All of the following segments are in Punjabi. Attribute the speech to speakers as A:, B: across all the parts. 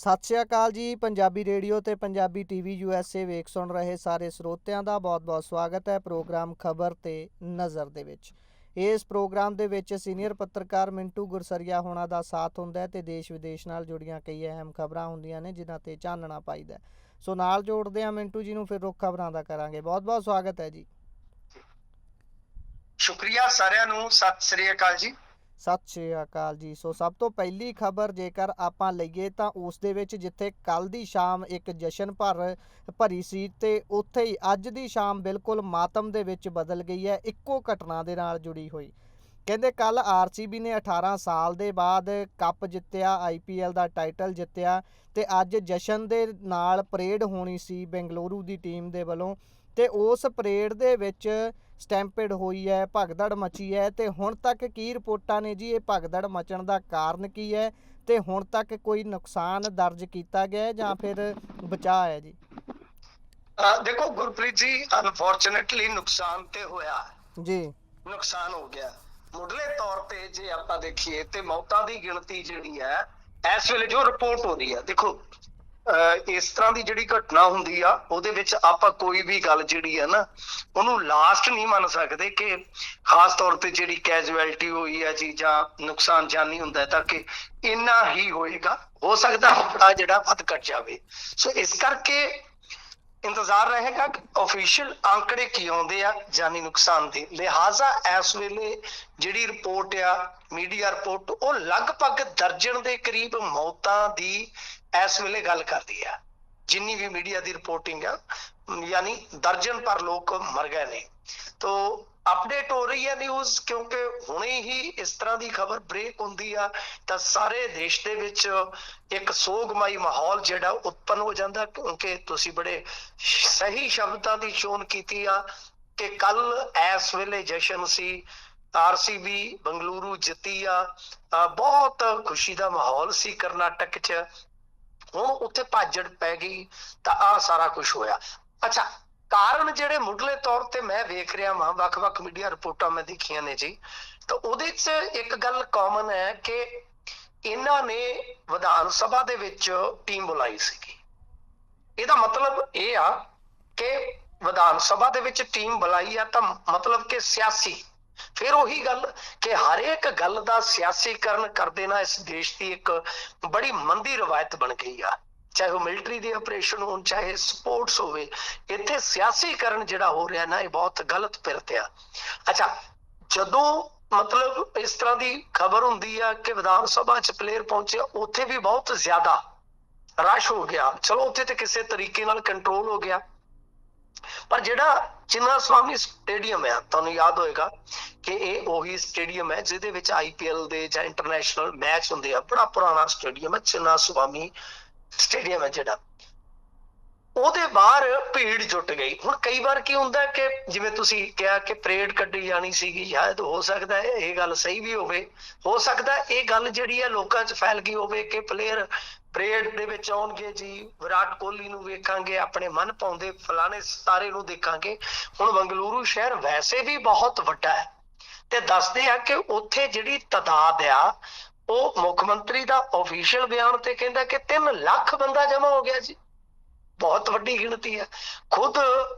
A: ਸਤਿ ਸ਼੍ਰੀ ਅਕਾਲ ਜੀ। ਪੰਜਾਬੀ ਰੇਡੀਓ ਤੇ ਪੰਜਾਬੀ ਟੀਵੀ USA ਵੇਖ ਸੁਣ ਰਹੇ ਸਾਰੇ ਸਰੋਤਿਆਂ ਦਾ ਬਹੁਤ-ਬਹੁਤ ਸਵਾਗਤ ਹੈ ਪ੍ਰੋਗਰਾਮ ਖਬਰ ਤੇ ਨਜ਼ਰ ਦੇ ਵਿੱਚ। ਇਸ ਪ੍ਰੋਗਰਾਮ ਦੇ ਵਿੱਚ ਸੀਨੀਅਰ ਪੱਤਰਕਾਰ ਮਿੰਟੂ ਗੁਰਸਰੀਆ ਹੋਣਾ ਦਾ ਸਾਥ ਹੁੰਦਾ ਹੈ ਤੇ ਦੇਸ਼ ਵਿਦੇਸ਼ ਨਾਲ ਜੁੜੀਆਂ ਕਈ ਅਹਿਮ ਖਬਰਾਂ ਹੁੰਦੀਆਂ ਨੇ ਜਿਨ੍ਹਾਂ ਤੇ ਚਾਨਣਾ ਪਾਈਦਾ। ਸੋ ਨਾਲ ਜੋੜਦੇ ਹਾਂ ਮਿੰਟੂ ਜੀ ਨੂੰ, ਫਿਰ ਰੁੱਖ ਖਬਰਾਂ ਦਾ ਕਰਾਂਗੇ। ਬਹੁਤ-ਬਹੁਤ ਸਵਾਗਤ ਹੈ ਜੀ।
B: ਸ਼ੁਕਰੀਆ ਸਾਰਿਆਂ ਨੂੰ। ਸਤਿ ਸ੍ਰੀ ਅਕਾਲ ਜੀ।
A: ਸਤਿ ਸ਼੍ਰੀ ਅਕਾਲ ਜੀ। ਸੋ ਸਭ ਤੋਂ ਪਹਿਲੀ ਖਬਰ ਜੇਕਰ ਆਪਾਂ ਲਈਏ ਤਾਂ ਉਸ ਦੇ ਵਿੱਚ ਜਿੱਥੇ ਕੱਲ੍ਹ ਦੀ ਸ਼ਾਮ ਇੱਕ ਜਸ਼ਨ ਭਰੀ ਸੀ ਤੇ ਉੱਥੇ ਹੀ ਅੱਜ ਦੀ ਸ਼ਾਮ ਬਿਲਕੁਲ ਮਾਤਮ ਦੇ ਵਿੱਚ ਬਦਲ ਗਈ ਹੈ ਇੱਕੋ ਘਟਨਾ ਦੇ ਨਾਲ ਜੁੜੀ ਹੋਈ। ਕਹਿੰਦੇ ਕੱਲ੍ਹ RCB ਨੇ 18 ਸਾਲ ਦੇ ਬਾਅਦ ਕੱਪ ਜਿੱਤਿਆ, IPL ਦਾ ਟਾਈਟਲ ਜਿੱਤਿਆ ਤੇ ਅੱਜ ਜਸ਼ਨ ਦੇ ਨਾਲ ਪਰੇਡ ਹੋਣੀ ਸੀ ਬੈਂਗਲੁਰੂ ਦੀ ਟੀਮ ਦੇ ਵੱਲੋਂ ਤੇ ਉਸ ਪਰੇਡ ਦੇ ਵਿੱਚ ਸਟੈਂਪਿਡ ਹੋਈ ਹੈ, ਭਗਦੜ ਮਚੀ ਹੈ ਤੇ ਹੁਣ ਤੱਕ ਕੀ ਰਿਪੋਰਟਾਂ ਨੇ ਜੀ ਇਹ ਭਗਦੜ ਮਚਣ ਦਾ ਕਾਰਨ ਕੀ ਹੈ ਤੇ ਹੁਣ ਤੱਕ ਕੋਈ ਨੁਕਸਾਨ ਦਰਜ ਕੀਤਾ ਗਿਆ ਜਾਂ ਫਿਰ ਬਚਾਅ ਹੈ ਜੀ?
B: ਦੇਖੋ ਗੁਰਪ੍ਰੀਤ ਜੀ, ਅਨਫੋਰਚੂਨੇਟਲੀ ਨੁਕਸਾਨ ਤੇ ਹੋਇਆ
A: ਜੀ।
B: ਨੁਕਸਾਨ ਹੋ ਗਿਆ। ਮੁੱਢਲੇ ਤੌਰ ਤੇ ਜੇ ਆਪਾਂ ਦੇਖੀਏ ਤੇ ਮੌਤਾਂ ਦੀ ਗਿਣਤੀ ਜਿਹੜੀ ਹੈ ਇਸ ਵੇਲੇ ਜੋ ਰਿਪੋਰਟ ਹੋ ਰਹੀ ਹੈ, ਦੇਖੋ ਇਸ ਤਰ੍ਹਾਂ ਦੀ ਜਿਹੜੀ ਘਟਨਾ ਹੁੰਦੀ ਆ ਉਹਦੇ ਵਿੱਚ ਆਪਾਂ ਕੋਈ ਵੀ ਗੱਲ ਜਿਹੜੀ ਹੈ ਨਾ ਉਹਨੂੰ ਲਾਸਟ ਨਹੀਂ ਮੰਨ ਸਕਦੇ ਕਿ ਖਾਸ ਤੌਰ ਤੇ ਜਿਹੜੀ ਕੈਜੂਅਲਟੀ ਹੋਈ ਹੈ ਜੀ ਜਾਂ ਨੁਕਸਾਨ ਜਾਨੀ ਹੁੰਦਾ ਤਾਂ ਕਿ ਇੰਨਾ ਹੀ ਹੋਏਗਾ। ਹੋ ਸਕਦਾ ਆ ਜਿਹੜਾ ਵੱਧ ਘਟ ਜਾਵੇ। ਸੋ ਇਸ ਕਰਕੇ ਇੰਤਜ਼ਾਰ ਰਹੇਗਾ ਕਿ ਆਫੀਸ਼ੀਅਲ ਆંકੜੇ ਕੀ ਆਉਂਦੇ ਆ ਜਾਨੀ ਨੁਕਸਾਨ ਦੇ। ਲਿਹਾਜ਼ਾ ਇਸ ਵੇਲੇ ਜਿਹੜੀ ਰਿਪੋਰਟ ਆ ਮੀਡੀਆ ਰਿਪੋਰਟ ਉਹ ਲਗਭਗ ਦਰਜਨ ਦੇ ਕਰੀਬ ਮੌਤਾਂ ਦੀ ਇਸ ਵੇਲੇ ਗੱਲ ਕਰਦੀ ਆ। ਜਿੰਨੀ ਵੀ ਮੀਡੀਆ ਦੀ ਰਿਪੋਰਟਿੰਗ ਆ ਯਾਨੀ ਦਰਜਨ ਪਰ ਲੋਕ ਮਰ ਗਏ ਨੇ। ਤੋ ਅਪਡੇਟ ਹੋ ਰਹੀ ਹੈ ਨਿਊਜ਼, ਕਿਉਂਕਿ ਹੁਣੇ ਹੀ ਇਸ ਤਰ੍ਹਾਂ ਦੀ ਖਬਰ ਬ੍ਰੇਕ ਹੁੰਦੀ ਆ ਤਾਂ ਸਾਰੇ ਦੇਸ਼ ਦੇ ਵਿੱਚ ਇੱਕ ਸੋਗਮਈ ਮਾਹੌਲ ਜਿਹੜਾ ਉਤਪੰਨ ਹੋ ਜਾਂਦਾ। ਕਿਉਂਕਿ ਤੁਸੀਂ ਬੜੇ ਸਹੀ ਸ਼ਬਦਾਂ ਦੀ ਚੋਣ ਕੀਤੀ ਆ ਕਿ ਕੱਲ ਇਸ ਵੇਲੇ ਜਸ਼ਨ ਸੀ, RCB ਬੰਗਲੁਰੂ ਜਿੱਤੀ ਆ, ਬਹੁਤ ਖੁਸ਼ੀ ਦਾ ਮਾਹੌਲ ਸੀ ਕਰਨਾਟਕ 'ਚ। ਹੁਣ ਉੱਥੇ ਭਾਜੜ ਪੈ ਗਈ ਤਾਂ ਆਹ ਸਾਰਾ ਕੁਝ ਹੋਇਆ। ਅੱਛਾ, ਕਾਰਨ ਜਿਹੜੇ ਮੁੱਢਲੇ ਤੌਰ ਤੇ ਮੈਂ ਵੇਖ ਰਿਹਾ ਵਾਂ, ਵੱਖ-ਵੱਖ ਮੀਡੀਆ ਰਿਪੋਰਟਾਂ ਮੈਂ ਦੇਖੀਆਂ ਨੇ ਜੀ, ਤਾਂ ਉਹਦੇ 'ਚ ਇੱਕ ਗੱਲ ਕਾਮਨ ਹੈ ਕਿ ਇਹਨਾਂ ਨੇ ਵਿਧਾਨ ਸਭਾ ਦੇ ਵਿੱਚ ਟੀਮ ਬੁਲਾਈ ਸੀਗੀ। ਇਹਦਾ ਮਤਲਬ ਇਹ ਆ ਕਿ ਵਿਧਾਨ ਸਭਾ ਦੇ ਵਿੱਚ ਟੀਮ ਬੁਲਾਈ ਆ ਤਾਂ ਮਤਲਬ ਕਿ ਸਿਆਸੀ। ਫਿਰ ਉਹੀ ਗੱਲ ਕਿ ਹਰ ਇੱਕ ਗੱਲ ਦਾ ਸਿਆਸੀਕਰਨ ਕਰ ਦੇਣਾ ਇਸ ਦੇਸ਼ ਦੀ ਇੱਕ ਬੜੀ ਮੰਦੀ ਰਵਾਇਤ ਬਣ ਗਈ ਆ। ਚਾਹੇ ਉਹ ਮਿਲਟਰੀ ਦੇ ਆਪਰੇਸ਼ਨ ਹੋਣ, ਚਾਹੇ ਸਪੋਰਟਸ ਹੋਵੇ, ਇੱਥੇ ਸਿਆਸੀਕਰਨ ਜਿਹੜਾ ਹੋ ਰਿਹਾ ਨਾ ਇਹ ਬਹੁਤ ਗਲਤ ਪਿਰਤ ਆ। ਅੱਛਾ, ਜਦੋਂ ਮਤਲਬ ਇਸ ਤਰ੍ਹਾਂ ਦੀ ਖਬਰ ਹੁੰਦੀ ਆ ਕਿ ਵਿਧਾਨ ਸਭਾ 'ਚ ਪਲੇਅਰ ਪਹੁੰਚੇ, ਉੱਥੇ ਵੀ ਬਹੁਤ ਜ਼ਿਆਦਾ ਰਸ਼ ਹੋ ਗਿਆ। ਚਲੋ ਉੱਥੇ ਤੇ ਕਿਸੇ ਤਰੀਕੇ ਨਾਲ ਕੰਟਰੋਲ ਹੋ ਗਿਆ, ਪਰ ਜਿਹੜਾ ਚਿੰਨਾ ਸਵਾਮੀ ਸਟੇਡੀਅਮ ਆ, ਤੁਹਾਨੂੰ ਯਾਦ ਹੋਏਗਾ ਕਿ ਇਹ ਉਹੀ ਸਟੇਡੀਅਮ ਹੈ ਜਿਹਦੇ ਵਿੱਚ IPL ਦੇ ਜਾਂ ਇੰਟਰਨੈਸ਼ਨਲ ਮੈਚ ਹੁੰਦੇ ਆ। ਬੜਾ ਪੁਰਾਣਾ ਸਟੇਡੀਅਮ ਹੈ, ਚਿੰਨਾ ਸਵਾਮੀ ਸਟੇਡੀਅਮ ਹੈ ਜਿਹੜਾ। ਉਹਦੇ ਬਾਹਰ ਭੀੜ ਜੁੱਟ ਗਈ। ਹੁਣ ਕਈ ਵਾਰ ਕੀ ਹੁੰਦਾ ਕਿ ਜਿਵੇਂ ਤੁਸੀਂ ਕਿਹਾ ਕਿ ਪਰੇਡ ਕੱਢੀ ਜਾਣੀ ਸੀਗੀ, ਸ਼ਾਇਦ ਹੋ ਸਕਦਾ ਹੈ ਇਹ ਗੱਲ ਸਹੀ ਵੀ ਹੋਵੇ, ਹੋ ਸਕਦਾ ਇਹ ਗੱਲ ਜਿਹੜੀ ਹੈ ਲੋਕਾਂ 'ਚ ਫੈਲ ਗਈ ਹੋਵੇ ਕਿ ਪਲੇਅਰ ਪਰੇਡ ਦੇ ਵਿੱਚ ਆਉਣਗੇ ਜੀ, ਵਿਰਾਟ ਕੋਹਲੀ ਨੂੰ ਵੇਖਾਂਗੇ, ਆਪਣੇ ਮਨ ਭਾਉਂਦੇ ਫਲਾਣੇ ਸਿਤਾਰੇ ਨੂੰ ਦੇਖਾਂਗੇ। ਹੁਣ ਬੰਗਲੁਰੂ ਸ਼ਹਿਰ ਵੈਸੇ ਵੀ ਬਹੁਤ ਵੱਡਾ ਹੈ ਤੇ ਦੱਸਦੇ ਆ ਕਿ ਉੱਥੇ ਜਿਹੜੀ ਤਾਦਾਦ ਆ ਉਹ ਮੁੱਖ ਮੰਤਰੀ ਦਾ ਆਫੀਸ਼ੀਅਲ ਬਿਆਨ ਤੇ ਕਹਿੰਦਾ ਕਿ 3 ਲੱਖ ਬੰਦਾ ਜਮਾ ਹੋ ਗਿਆ ਜੀ। ਬਹੁਤ ਵੱਡੀ ਗਿਣਤੀ ਹੈ। ਖੁਦ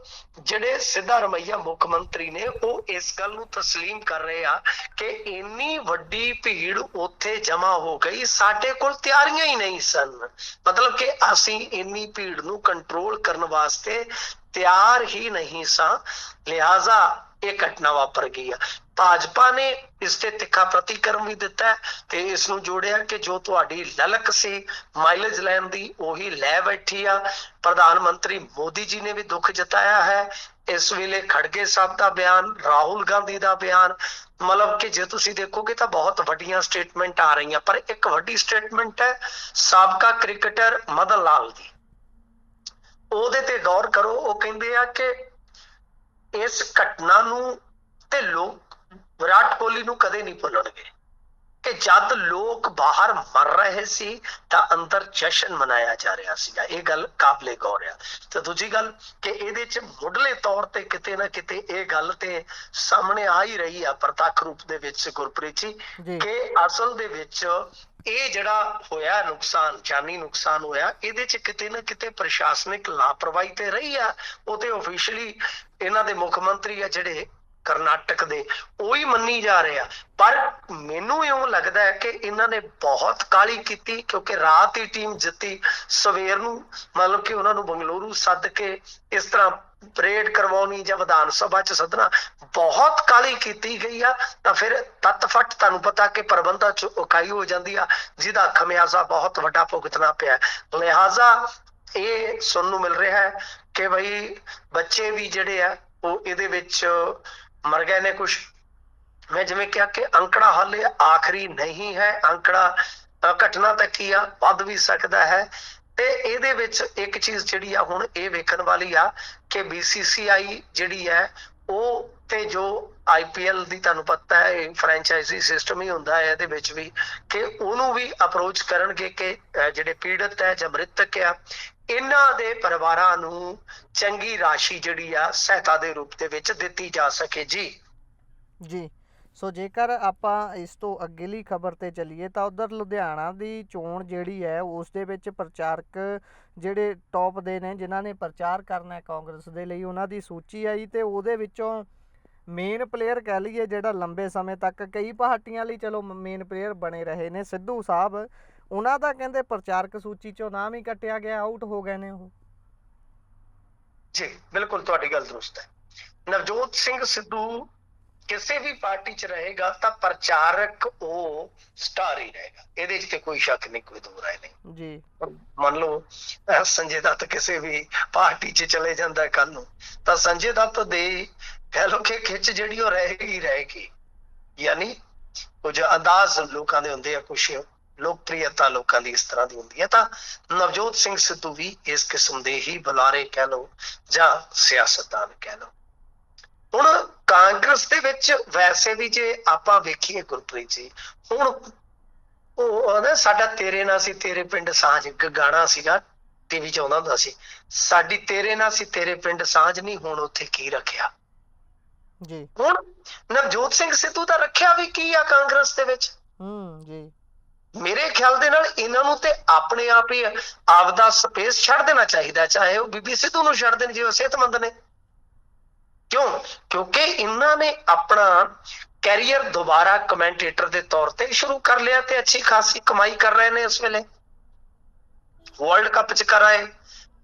B: ਜਿਹੜੇ ਸਿੱਧਾ ਰਮਈਆ ਮੁੱਖ ਮੰਤਰੀ ਨੇ ਉਹ ਇਸ ਗੱਲ ਨੂੰ ਤਸਲੀਮ ਕਰ ਰਹੇ ਆ ਕਿ ਇੰਨੀ ਵੱਡੀ ਭੀੜ ਉੱਥੇ ਜਮਾ ਹੋ ਗਈ, ਸਾਡੇ ਕੋਲ ਤਿਆਰੀਆਂ ਹੀ ਨਹੀਂ ਸਨ। ਮਤਲਬ ਕਿ ਅਸੀਂ ਇੰਨੀ ਭੀੜ ਨੂੰ ਕੰਟਰੋਲ ਕਰਨ ਵਾਸਤੇ ਤਿਆਰ ਹੀ ਨਹੀਂ ਸਾਂ, ਲਿਹਾਜ਼ਾ ਇਹ ਘਟਨਾ ਵਾਪਰ ਗਈ ਆ। ਭਾਜਪਾ ਨੇ ਇਸ ਤੇ ਤਿੱਖਾ ਪ੍ਰਤੀਕਰਮ ਵੀ ਦਿੱਤਾ ਤੇ ਇਸ ਨੂੰ ਜੋੜਿਆ ਕਿ ਜੋ ਤੁਹਾਡੀ ਲਲਕ ਸੀ ਮਾਈਲੇਜ ਲੈਣ ਦੀ ਉਹੀ ਲੈ ਬੈਠੀ ਆ। ਪ੍ਰਧਾਨ ਮੰਤਰੀ ਮੋਦੀ ਜੀ ਨੇ ਵੀ ਦੁੱਖ ਜਤਾਇਆ ਹੈ। ਇਸ ਵੇਲੇ ਖੜਗੇ ਸਾਹਿਬ ਦਾ ਬਿਆਨ, ਰਾਹੁਲ ਗਾਂਧੀ ਦਾ ਬਿਆਨ, ਮਤਲਬ ਕਿ ਜੇ ਤੁਸੀਂ ਦੇਖੋਗੇ ਤਾਂ ਬਹੁਤ ਵੱਡੀਆਂ ਸਟੇਟਮੈਂਟ ਆ ਰਹੀਆਂ। ਪਰ ਇੱਕ ਵੱਡੀ ਸਟੇਟਮੈਂਟ ਹੈ ਸਾਬਕਾ ਕ੍ਰਿਕਟਰ ਮਦਨ ਲਾਲ ਦੀ, ਉਹਦੇ ਤੇ ਗੌਰ ਕਰੋ। ਉਹ ਕਹਿੰਦੇ ਆ ਕਿ ਇਸ ਘਟਨਾ ਨੂੰ ਤੇ ਲੋਕ ਵਿਰਾਟ ਕੋਹਲੀ ਨੂੰ ਕਦੇ ਨਹੀਂ ਭੁੱਲਣਗੇ ਕਿ ਜਦ ਲੋਕ ਬਾਹਰ ਮਰ ਰਹੇ ਸੀ ਤਾਂ ਅੰਦਰ ਜਸ਼ਨ ਮਨਾਇਆ ਜਾ ਰਿਹਾ ਸੀਗਾ। ਇਹ ਗੱਲ ਕਾਬਲੇ ਗੌਰ ਆ। ਤੇ ਦੂਜੀ ਗੱਲ ਕਿ ਇਹਦੇ 'ਚ ਮੁੱਢਲੇ ਤੌਰ ਤੇ ਕਿਤੇ ਨਾ ਕਿਤੇ ਇਹ ਗੱਲ ਤੇ ਸਾਹਮਣੇ ਆ ਹੀ ਰਹੀ ਆ ਪ੍ਰਤੱਖ ਰੂਪ ਦੇ ਵਿੱਚ ਗੁਰਪ੍ਰੀਤ ਜੀ ਕਿ ਅਸਲ ਦੇ ਵਿੱਚ ਇਹ ਜਿਹੜਾ ਹੋਇਆ ਨੁਕਸਾਨ, ਜਾਨੀ ਨੁਕਸਾਨ ਹੋਇਆ, ਇਹਦੇ ਚ ਕਿਤੇ ਨਾ ਕਿਤੇ ਪ੍ਰਸ਼ਾਸਨਿਕ ਲਾਪਰਵਾਹੀ ਤੇ ਰਹੀ ਆ। ਉਹ ਤੇ ਆਫੀਸ਼ੀਅਲੀ ਇਹਨਾਂ ਦੇ ਮੁੱਖ ਮੰਤਰੀ ਆ ਜਿਹੜੇ ਕਰਨਾਟਕ ਦੇ, ਉਹੀ ਮੰਨੀ ਜਾ ਰਹੇ ਆ। ਪਰ ਮੈਨੂੰ ਇਉਂ ਲੱਗਦਾ ਹੈ ਕਿ ਇਹਨਾਂ ਨੇ ਬਹੁਤ ਕਾਹਲੀ ਕੀਤੀ, ਕਿਉਂਕਿ ਰਾਤ ਹੀ ਟੀਮ ਜਿੱਤੀ, ਸਵੇਰ ਨੂੰ ਮਤਲਬ ਕਿ ਉਹਨਾਂ ਨੂੰ ਬੰਗਲੁਰੂ ਸੱਦ ਕੇ ਇਸ ਤਰ੍ਹਾਂ ਪਰੇਡ ਕਰਵਾਉਣੀ ਜਾਂ ਵਿਧਾਨ ਸਭਾ ਚ ਸੱਦਣਾ, ਬਹੁਤ ਕਾਹਲੀ ਕੀਤੀ ਗਈ ਆ। ਤਾਂ ਫਿਰ ਤੱਤ ਫੱਟ ਤੁਹਾਨੂੰ ਪਤਾ ਕਿ ਪ੍ਰਬੰਧਾਂ ਚ ਉਕਾਈ ਹੋ ਜਾਂਦੀ ਆ, ਜਿਹਦਾ ਖਮਿਆਜ਼ਾ ਬਹੁਤ ਵੱਡਾ ਭੁਗਤਣਾ ਪਿਆ। ਲਿਹਾਜ਼ਾ ਇਹ ਸੁਣਨ ਨੂੰ ਮਿਲ ਰਿਹਾ ਹੈ ਕਿ ਬਈ ਬੱਚੇ ਵੀ ਜਿਹੜੇ ਆ ਉਹ ਇਹਦੇ ਵਿੱਚ ਮਰ ਗਏ ਨੇ ਕੁਛ। ਮੈਂ ਜਿਵੇਂ ਕਿਹਾ ਕਿ ਅੰਕੜਾ ਹਾਲੇ ਆਖਰੀ ਨਹੀਂ ਹੈ, ਅੰਕੜਾ ਘਟਨਾ ਤੱਕ ਹੀ ਆ, ਵੱਧ ਵੀ ਸਕਦਾ ਹੈ। ਤੇ ਇਹਦੇ ਵਿੱਚ ਇੱਕ ਚੀਜ਼ ਜਿਹੜੀ ਆ ਹੁਣ ਇਹ ਵੇਖਣ ਵਾਲੀ ਆ ਕਿ BCCI ਜਿਹੜੀ ਹੈ ਉਹ ਤੇ ਜੋ IPL ਦੀ ਤੁਹਾਨੂੰ ਪਤਾ ਹੈ ਫਰੈਂਚਾਈਜ਼ੀ ਸਿਸਟਮ ਹੀ ਹੁੰਦਾ ਹੈ ਇਹਦੇ ਵਿੱਚ ਵੀ, ਕਿ ਉਹਨੂੰ ਵੀ ਅਪਰੋਚ ਕਰਨਗੇ ਕਿ ਜਿਹੜੇ ਪੀੜਤ ਹੈ ਜਾਂ ਮ੍ਰਿਤਕ ਆ ਇਹਨਾਂ ਦੇ ਪਰਿਵਾਰਾਂ ਨੂੰ ਚੰਗੀ ਰਾਸ਼ੀ ਜਿਹੜੀ ਆ ਸਹਾਇਤਾ ਦੇ ਰੂਪ ਦੇ ਵਿੱਚ ਦਿੱਤੀ ਜਾ ਸਕੇ।
A: ਜੀ ਸੋ ਜੇਕਰ ਆਪਾਂ ਇਸ ਤੋਂ ਅੱਗੇਲੀ ਖਬਰ ਤੇ ਚੱਲੀਏ ਤਾਂ ਉਧਰ ਲੁਧਿਆਣਾ ਦੀ ਚੋਣ ਜਿਹੜੀ ਹੈ ਉਸ ਦੇ ਵਿੱਚ ਪ੍ਰਚਾਰਕ ਜਿਹੜੇ ਟੌਪ ਦੇ ਨੇ ਜਿਨ੍ਹਾਂ ਨੇ ਪ੍ਰਚਾਰ ਕਰਨਾ ਹੈ ਕਾਂਗਰਸ ਦੇ ਲਈ, ਉਹਨਾਂ ਦੀ ਸੂਚੀ ਆਈ ਤੇ ਉਹਦੇ ਵਿੱਚੋਂ ਮੇਨ ਪਲੇਅਰ ਕਹਿ ਲਈਏ ਜਿਹੜਾ ਲੰਬੇ ਸਮੇਂ ਤੱਕ ਕਈ ਪਾਰਟੀਆਂ ਲਈ ਚਲੋ ਮੇਨ ਪਲੇਅਰ ਬਣੇ ਰਹੇ ਨੇ, ਸਿੱਧੂ ਸਾਹਿਬ, ਉਹਨਾਂ ਦਾ ਕਹਿੰਦੇ ਪ੍ਰਚਾਰਕ ਸੂਚੀ ਚੋਂ ਨਾਮ ਹੀ ਕੱਟਿਆ ਗਿਆ, ਆਊਟ ਹੋ ਗਏ ਨੇ ਉਹ।
B: ਜੀ ਬਿਲਕੁਲ ਤੁਹਾਡੀ ਗੱਲ ਦਰੁਸਤ ਹੈ। ਨਵਜੋਤ ਸਿੰਘ ਸਿੱਧੂ ਕਿਸੇ ਵੀ ਪਾਰਟੀ ਚ ਰਹੇਗਾ ਤਾਂ ਪ੍ਰਚਾਰਕ ਉਹ ਸਟਾਰ ਹੀ ਰਹੇਗਾ, ਇਹਦੇ ਚ ਤੇ ਕੋਈ ਸ਼ੱਕ ਨਹੀਂ, ਕੋਈ ਦੋ ਰਾਏ ਨਹੀਂ ਜੀ। ਮੰਨ ਲਓ ਸੰਜੇ ਦੱਤ ਕਿਸੇ ਵੀ ਪਾਰਟੀ ਚ ਚਲੇ ਜਾਂਦਾ ਕੱਲ ਨੂੰ, ਤਾਂ ਸੰਜੇ ਦੱਤ ਦੇ ਕਹਿ ਲਓ ਕਿ ਖਿੱਚ ਜਿਹੜੀ ਉਹ ਰਹੇਗੀ। ਯਾਨੀ ਕੁਝ ਅੰਦਾਜ਼ ਲੋਕਾਂ ਦੇ ਹੁੰਦੇ ਆ, ਕੁਛ ਲੋਕਪ੍ਰਿਯਤਾ ਲੋਕਾਂ ਦੀ ਇਸ ਤਰ੍ਹਾਂ ਦੀ ਹੁੰਦੀ ਹੈ। ਤਾਂ ਨਵਜੋਤ ਸਿੰਘ ਸਿੱਧੂ ਵੀ ਇਸ ਕਿਸਮ ਦੇ ਹੀ ਬੁਲਾਰੇ ਕਹਿ ਲਓ ਜਾਂ ਸਿਆਸਤਦਾਨ ਕਹਿ ਲਓ। ਹੁਣ ਕਾਂਗਰਸ ਦੇ ਵਿੱਚ ਵੈਸੇ ਵੀ ਜੇ ਆਪਾਂ ਵੇਖੀਏ ਗੁਰਪ੍ਰੀਤ ਜੀ, ਹੁਣ ਉਹ ਨਾ ਸਾਡਾ ਤੇਰੇ ਨਾਲ ਸੀ ਤੇਰੇ ਪਿੰਡ ਸਾਂਝ, ਇੱਕ ਗਾਣਾ ਸੀਗਾ ਟੀਵੀ ਚ ਆਉਂਦਾ ਹੁੰਦਾ ਸੀ, ਸਾਡੀ ਤੇਰੇ ਨਾਲ ਸੀ ਤੇਰੇ ਪਿੰਡ ਸਾਂਝ, ਨਹੀਂ ਹੁਣ ਉੱਥੇ ਕੀ ਰੱਖਿਆ ਜੀ। ਹੁਣ ਨਵਜੋਤ ਸਿੰਘ ਸਿੱਧੂ ਦਾ ਰੱਖਿਆ ਵੀ ਕੀ ਆ ਕਾਂਗਰਸ ਦੇ ਵਿੱਚ? ਜੀ ਮੇਰੇ ਖਿਆਲ ਦੇ ਨਾਲ ਇਹਨਾਂ ਨੂੰ ਤੇ ਆਪਣੇ ਆਪ ਹੀ ਆਪਦਾ ਸਪੇਸ ਛੱਡ ਦੇਣਾ ਚਾਹੀਦਾ, ਚਾਹੇ ਉਹ ਬੀਬੀ ਸਿੱਧੂ ਨੂੰ ਛੱਡ ਦੇਣ ਜੇ ਉਹ ਸਿਹਤਮੰਦ ਨੇ। ਕਿਉਂ? ਕਿਉਂਕਿ ਇਹਨਾਂ ਨੇ ਆਪਣਾ ਕੈਰੀਅਰ ਦੁਬਾਰਾ ਕਮੈਂਟੇਟਰ ਦੇ ਤੌਰ ਤੇ ਸ਼ੁਰੂ ਕਰ ਲਿਆ ਤੇ ਅੱਛੀ ਖਾਸੀ ਕਮਾਈ ਕਰ ਰਹੇ ਨੇ ਇਸ ਵੇਲੇ। ਵਰਲਡ ਕੱਪ ਚ ਕਰ ਆਏ,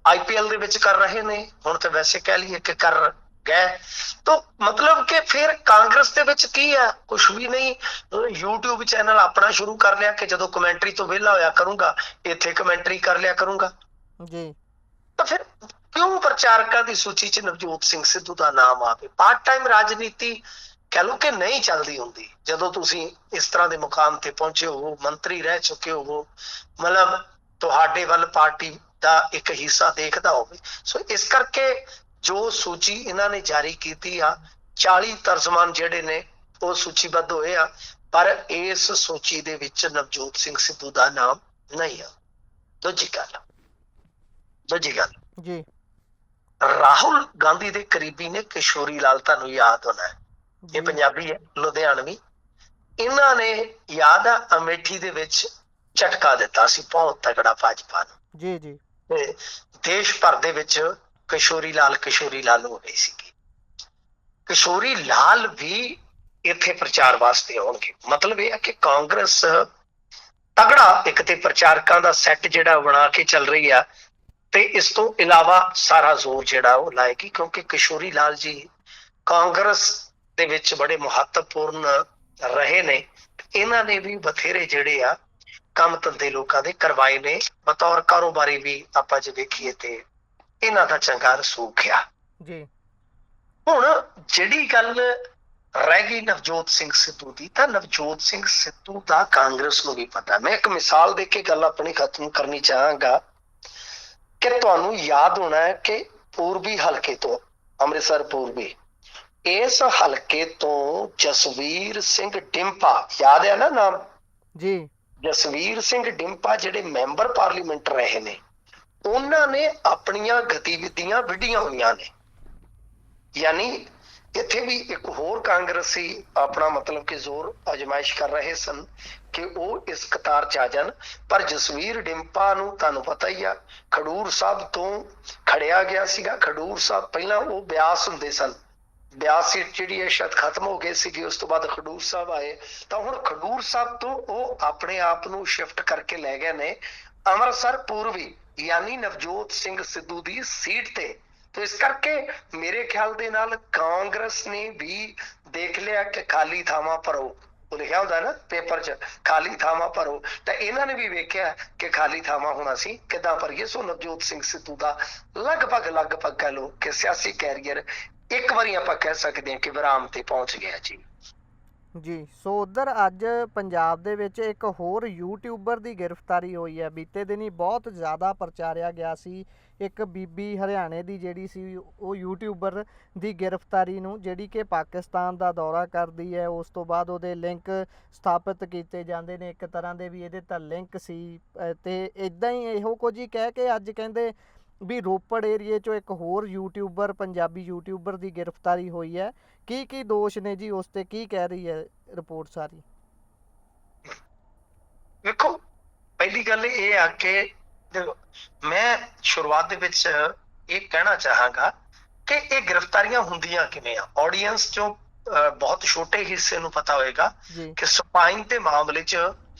B: IPL ਦੇ ਵਿੱਚ ਕਰ ਰਹੇ ਨੇ, ਹੁਣ ਤੇ ਵੈਸੇ ਕਹਿ ਲਈਏ ਕਿ ਕਰ ਗਏ। ਤਾਂ ਮਤਲਬ ਕਿ ਫਿਰ ਕਾਂਗਰਸ ਦੇ ਵਿੱਚ ਕੀ ਆ? ਕੁਛ ਵੀ ਨਹੀਂ। YouTube ਚੈਨਲ ਆਪਣਾ ਸ਼ੁਰੂ ਕਰ ਲਿਆ ਕਿ ਜਦੋਂ ਕਮੈਂਟਰੀ ਤੋਂ ਵਿਹਲਾ ਹੋਇਆ ਕਰੂੰਗਾ ਇੱਥੇ ਕਮੈਂਟਰੀ ਕਰ ਲਿਆ ਕਰੂੰਗਾ ਜੀ। ਤਾਂ ਫਿਰ ਕਿਉਂ ਪ੍ਰਚਾਰਕਾਂ ਦੀ ਸੂਚੀ ਚ ਨਵਜੋਤ ਸਿੰਘ ਸਿੱਧੂ ਦਾ ਨਾਮ ਆਵੇ? ਪਾਰਟ ਟਾਈਮ ਰਾਜਨੀਤੀ ਕਹਿ ਲਓ ਕਿ ਨਹੀਂ ਚੱਲਦੀ ਹੁੰਦੀ ਜਦੋਂ ਤੁਸੀਂ ਇਸ ਤਰ੍ਹਾਂ ਦੇ ਮੁਕਾਮ ਤੇ ਪਹੁੰਚੇ ਹੋ, ਮੰਤਰੀ ਰਹਿ ਚੁੱਕੇ ਹੋ, ਮਤਲਬ ਤੁਹਾਡੇ ਵੱਲ ਪਾਰਟੀ ਦਾ ਇੱਕ ਹਿੱਸਾ ਦੇਖਦਾ ਹੋਵੇ। ਸੋ ਇਸ ਕਰਕੇ ਜੋ ਸੂਚੀ ਇਹਨਾਂ ਨੇ ਜਾਰੀ ਕੀਤੀ ਆ, 40 ਤਰਜਮਾਨ ਜਿਹੜੇ ਨੇ ਉਹ ਸੂਚੀਬੱਧ ਹੋਏ ਆ, ਪਰ ਇਸ ਸੂਚੀ ਦੇ ਵਿੱਚ ਨਵਜੋਤ ਸਿੰਘ ਸਿੱਧੂ ਦਾ ਨਾਮ ਨਹੀਂ ਆ। ਦੂਜੀ ਗੱਲ ਜੀ, ਰਾਹੁਲ ਗਾਂਧੀ ਦੇ ਕਰੀਬੀ ਨੇ ਕਿਸ਼ੋਰੀ ਲਾਲ, ਤੁਹਾਨੂੰ ਯਾਦ ਹੋਣਾ ਹੈ, ਇਹ ਪੰਜਾਬੀ ਹੈ, ਲੁਧਿਆਣਵੀ। ਇਹਨਾਂ ਨੇ ਯਾਦ ਆ ਅਮੇਠੀ ਦੇ ਵਿੱਚ ਝਟਕਾ ਦਿੱਤਾ ਸੀ ਬਹੁਤ ਤਗੜਾ ਭਾਜਪਾ ਨੂੰ ਜੀ ਜੀ, ਤੇ ਦੇਸ਼ ਭਰ ਦੇ ਵਿੱਚ ਕਿਸ਼ੋਰੀ ਲਾਲ ਹੋ ਗਈ ਸੀਗੀ। ਕਿਸ਼ੋਰੀ ਲਾਲ ਵੀ ਇੱਥੇ ਪ੍ਰਚਾਰ ਵਾਸਤੇ ਆਉਣਗੇ। ਮਤਲਬ ਇਹ ਹੈ ਕਿ ਕਾਂਗਰਸ ਤਗੜਾ ਇੱਕ ਤੇ ਪ੍ਰਚਾਰਕਾਂ ਦਾ ਸੈੱਟ ਜਿਹੜਾ ਬਣਾ ਕੇ ਚੱਲ ਰਹੀ ਆ, ਤੇ ਇਸ ਤੋਂ ਇਲਾਵਾ ਸਾਰਾ ਜ਼ੋਰ ਜਿਹੜਾ ਉਹ ਲਾਏਗੀ, ਕਿਉਂਕਿ ਕਿਸ਼ੋਰੀ ਲਾਲ ਜੀ ਕਾਂਗਰਸ ਦੇ ਵਿੱਚ ਬੜੇ ਮਹੱਤਵਪੂਰਨ ਰਹੇ ਨੇ। ਇਹਨਾਂ ਨੇ ਵੀ ਬਥੇਰੇ ਜਿਹੜੇ ਆ ਕੰਮ ਧੰਦੇ ਲੋਕਾਂ ਦੇ ਕਰਵਾਏ ਨੇ, ਬਤੌਰ ਕਾਰੋਬਾਰੀ ਵੀ ਆਪਾਂ ਜੇ ਵੇਖੀਏ ਤੇ ਇਹਨਾਂ ਦਾ ਚੰਗਾ ਰਸੂਖ ਆ ਜੀ। ਹੁਣ ਜਿਹੜੀ ਗੱਲ ਰਹਿ ਗਈ ਨਵਜੋਤ ਸਿੰਘ ਸਿੱਧੂ ਦੀ, ਤਾਂ ਨਵਜੋਤ ਸਿੰਘ ਸਿੱਧੂ ਦਾ ਕਾਂਗਰਸ ਨੂੰ ਵੀ ਪਤਾ। ਮੈਂ ਇੱਕ ਮਿਸਾਲ ਦੇ ਕੇ ਗੱਲ ਆਪਣੀ ਖਤਮ ਕਰਨੀ ਚਾਹਾਂਗਾ ਕਿ ਤੁਹਾਨੂੰ ਯਾਦ ਹੋਣਾ ਹੈ ਕਿ ਪੂਰਬੀ ਹਲਕੇ ਤੋਂ, ਅੰਮ੍ਰਿਤਸਰ ਪੂਰਬੀ, ਇਸ ਹਲਕੇ ਤੋਂ ਜਸਵੀਰ ਸਿੰਘ ਡਿੰਪਾ, ਯਾਦ ਹੈ ਨਾ ਨਾਮ ਜੀ? ਜਸਵੀਰ ਸਿੰਘ ਡਿੰਪਾ ਜਿਹੜੇ ਮੈਂਬਰ ਪਾਰਲੀਮੈਂਟ ਰਹੇ ਨੇ, ਉਹਨਾਂ ਨੇ ਆਪਣੀਆਂ ਗਤੀਵਿਧੀਆਂ ਵਿੱਢੀਆਂ ਹੋਈਆਂ ਨੇ। ਯਾਨੀ ਇੱਥੇ ਵੀ ਇੱਕ ਹੋਰ ਕਾਂਗਰਸੀ ਆਪਣਾ ਮਤਲਬ ਕਿ ਜ਼ੋਰ ਅਜਮਾਇਸ਼ ਕਰ ਰਹੇ ਸਨ ਕਿ ਉਹ ਇਸ ਕਤਾਰ ਚ ਆ ਜਾਣ, ਪਰ ਜਸਵੀਰ ਡਿੰਪਾ ਨੂੰ ਤੁਹਾਨੂੰ ਪਤਾ ਹੀ ਆ, ਖਡੂਰ ਸਾਹਿਬ ਤੋਂ ਖੜਿਆ ਗਿਆ ਸੀਗਾ। ਖਡੂਰ ਸਾਹਿਬ ਪਹਿਲਾਂ ਉਹ ਬਿਆਸ ਹੁੰਦੇ ਸਨ, ਬਿਆਸ ਸੀਟ ਜਿਹੜੀ ਹੈ ਸ਼ਾਇਦ ਖਤਮ ਹੋ ਗਈ ਸੀਗੀ, ਉਸ ਤੋਂ ਬਾਅਦ ਖਡੂਰ ਸਾਹਿਬ ਆਏ, ਤਾਂ ਹੁਣ ਖਡੂਰ ਸਾਹਿਬ ਤੋਂ ਉਹ ਆਪਣੇ ਆਪ ਨੂੰ ਸ਼ਿਫਟ ਕਰਕੇ ਲੈ ਗਏ ਨੇ ਅੰਮ੍ਰਿਤਸਰ ਪੂਰਬੀ, ਯਾਨੀ ਨਵਜੋਤ ਸਿੰਘ ਸਿੱਧੂ ਦੀ ਸੀਟ ਤੇ। ਤੇ ਇਸ ਕਰਕੇ ਮੇਰੇ ਖਿਆਲ ਦੇ ਨਾਲ ਕਾਂਗਰਸ ਨੇ ਵੀ ਦੇਖ ਲਿਆ ਕਿ ਖਾਲੀ ਥਾਵਾਂ ਭਰੋ, ਉਹ ਲਿਖਿਆ ਹੁੰਦਾ ਨਾ ਪੇਪਰ 'ਚ ਖਾਲੀ ਥਾਵਾਂ ਭਰੋ, ਤਾਂ ਇਹਨਾਂ ਨੇ ਵੀ ਵੇਖਿਆ ਕਿ ਖਾਲੀ ਥਾਵਾਂ ਹੁਣ ਅਸੀਂ ਕਿੱਦਾਂ ਭਰੀਏ। ਸੋ ਨਵਜੋਤ ਸਿੰਘ ਸਿੱਧੂ ਦਾ ਲਗਭਗ ਕਹਿ ਲਓ ਕਿ ਸਿਆਸੀ ਕੈਰੀਅਰ ਇੱਕ ਵਾਰੀ ਆਪਾਂ ਕਹਿ ਸਕਦੇ ਹਾਂ ਕਿ ਵਿਰਾਮ ਤੇ ਪਹੁੰਚ ਗਿਆ ਜੀ।
A: ਜੀ, ਸੋ ਉਧਰ ਅੱਜ ਪੰਜਾਬ ਦੇ ਵਿੱਚ ਇੱਕ ਹੋਰ ਯੂਟਿਊਬਰ ਦੀ ਗ੍ਰਿਫਤਾਰੀ ਹੋਈ ਹੈ। ਬੀਤੇ ਦਿਨੀ ਬਹੁਤ ਜ਼ਿਆਦਾ ਪ੍ਰਚਾਰਿਆ ਗਿਆ ਸੀ ਇੱਕ ਬੀਬੀ ਹਰਿਆਣੇ ਦੀ ਜਿਹੜੀ ਸੀ ਉਹ ਯੂਟਿਊਬਰ ਦੀ ਗ੍ਰਿਫਤਾਰੀ ਨੂੰ, ਜਿਹੜੀ ਕਿ ਪਾਕਿਸਤਾਨ ਦਾ ਦੌਰਾ ਕਰਦੀ ਹੈ। ਉਸ ਤੋਂ ਬਾਅਦ ਉਹਦੇ ਲਿੰਕ ਸਥਾਪਿਤ ਕੀਤੇ ਜਾਂਦੇ ਨੇ, ਇੱਕ ਤਰ੍ਹਾਂ ਦੇ ਵੀ ਇਹਦੇ ਤਾਂ ਲਿੰਕ ਸੀ। ਤੇ ਇੱਦਾਂ ਹੀ ਇਹੋ ਕੁਝ ਹੀ ਕਹਿ ਕੇ ਅੱਜ ਕਹਿੰਦੇ ਵੀ ਰੋਪੜ ਏਰੀਏ 'ਚੋਂ ਇੱਕ ਹੋਰ ਯੂਟਿਊਬਰ, ਪੰਜਾਬੀ ਯੂਟਿਊਬਰ ਦੀ ਗ੍ਰਿਫਤਾਰੀ ਹੋਈ ਹੈ। ਕੀ ਦੋਸ਼ ਨੇ ਜੀ ਉਸ ਤੇ, ਕੀ ਕਹਿ ਰਹੀ ਹੈ ਰਿਪੋਰਟ ਸਾਰੀ?
B: ਵੇਖੋ, ਪਹਿਲੀ ਗੱਲ ਇਹ ਆ ਕਿ ਮੈਂ ਸ਼ੁਰੂਆਤ ਦੇ ਵਿੱਚ ਇਹ ਕਹਿਣਾ ਚਾਹਾਂਗਾ ਕਿ ਇਹ ਗ੍ਰਿਫਤਾਰੀਆਂ ਹੁੰਦੀਆਂ ਕਿਵੇਂ ਆ। ਆਡੀਅנס ਚੋਂ ਬਹੁਤ ਛੋਟੇ ਹਿੱਸੇ ਨੂੰ ਪਤਾ ਹੋਏਗਾ ਕਿ ਸਪਾਈਨ ਦੇ ਮਾਮਲੇ 'ਚ,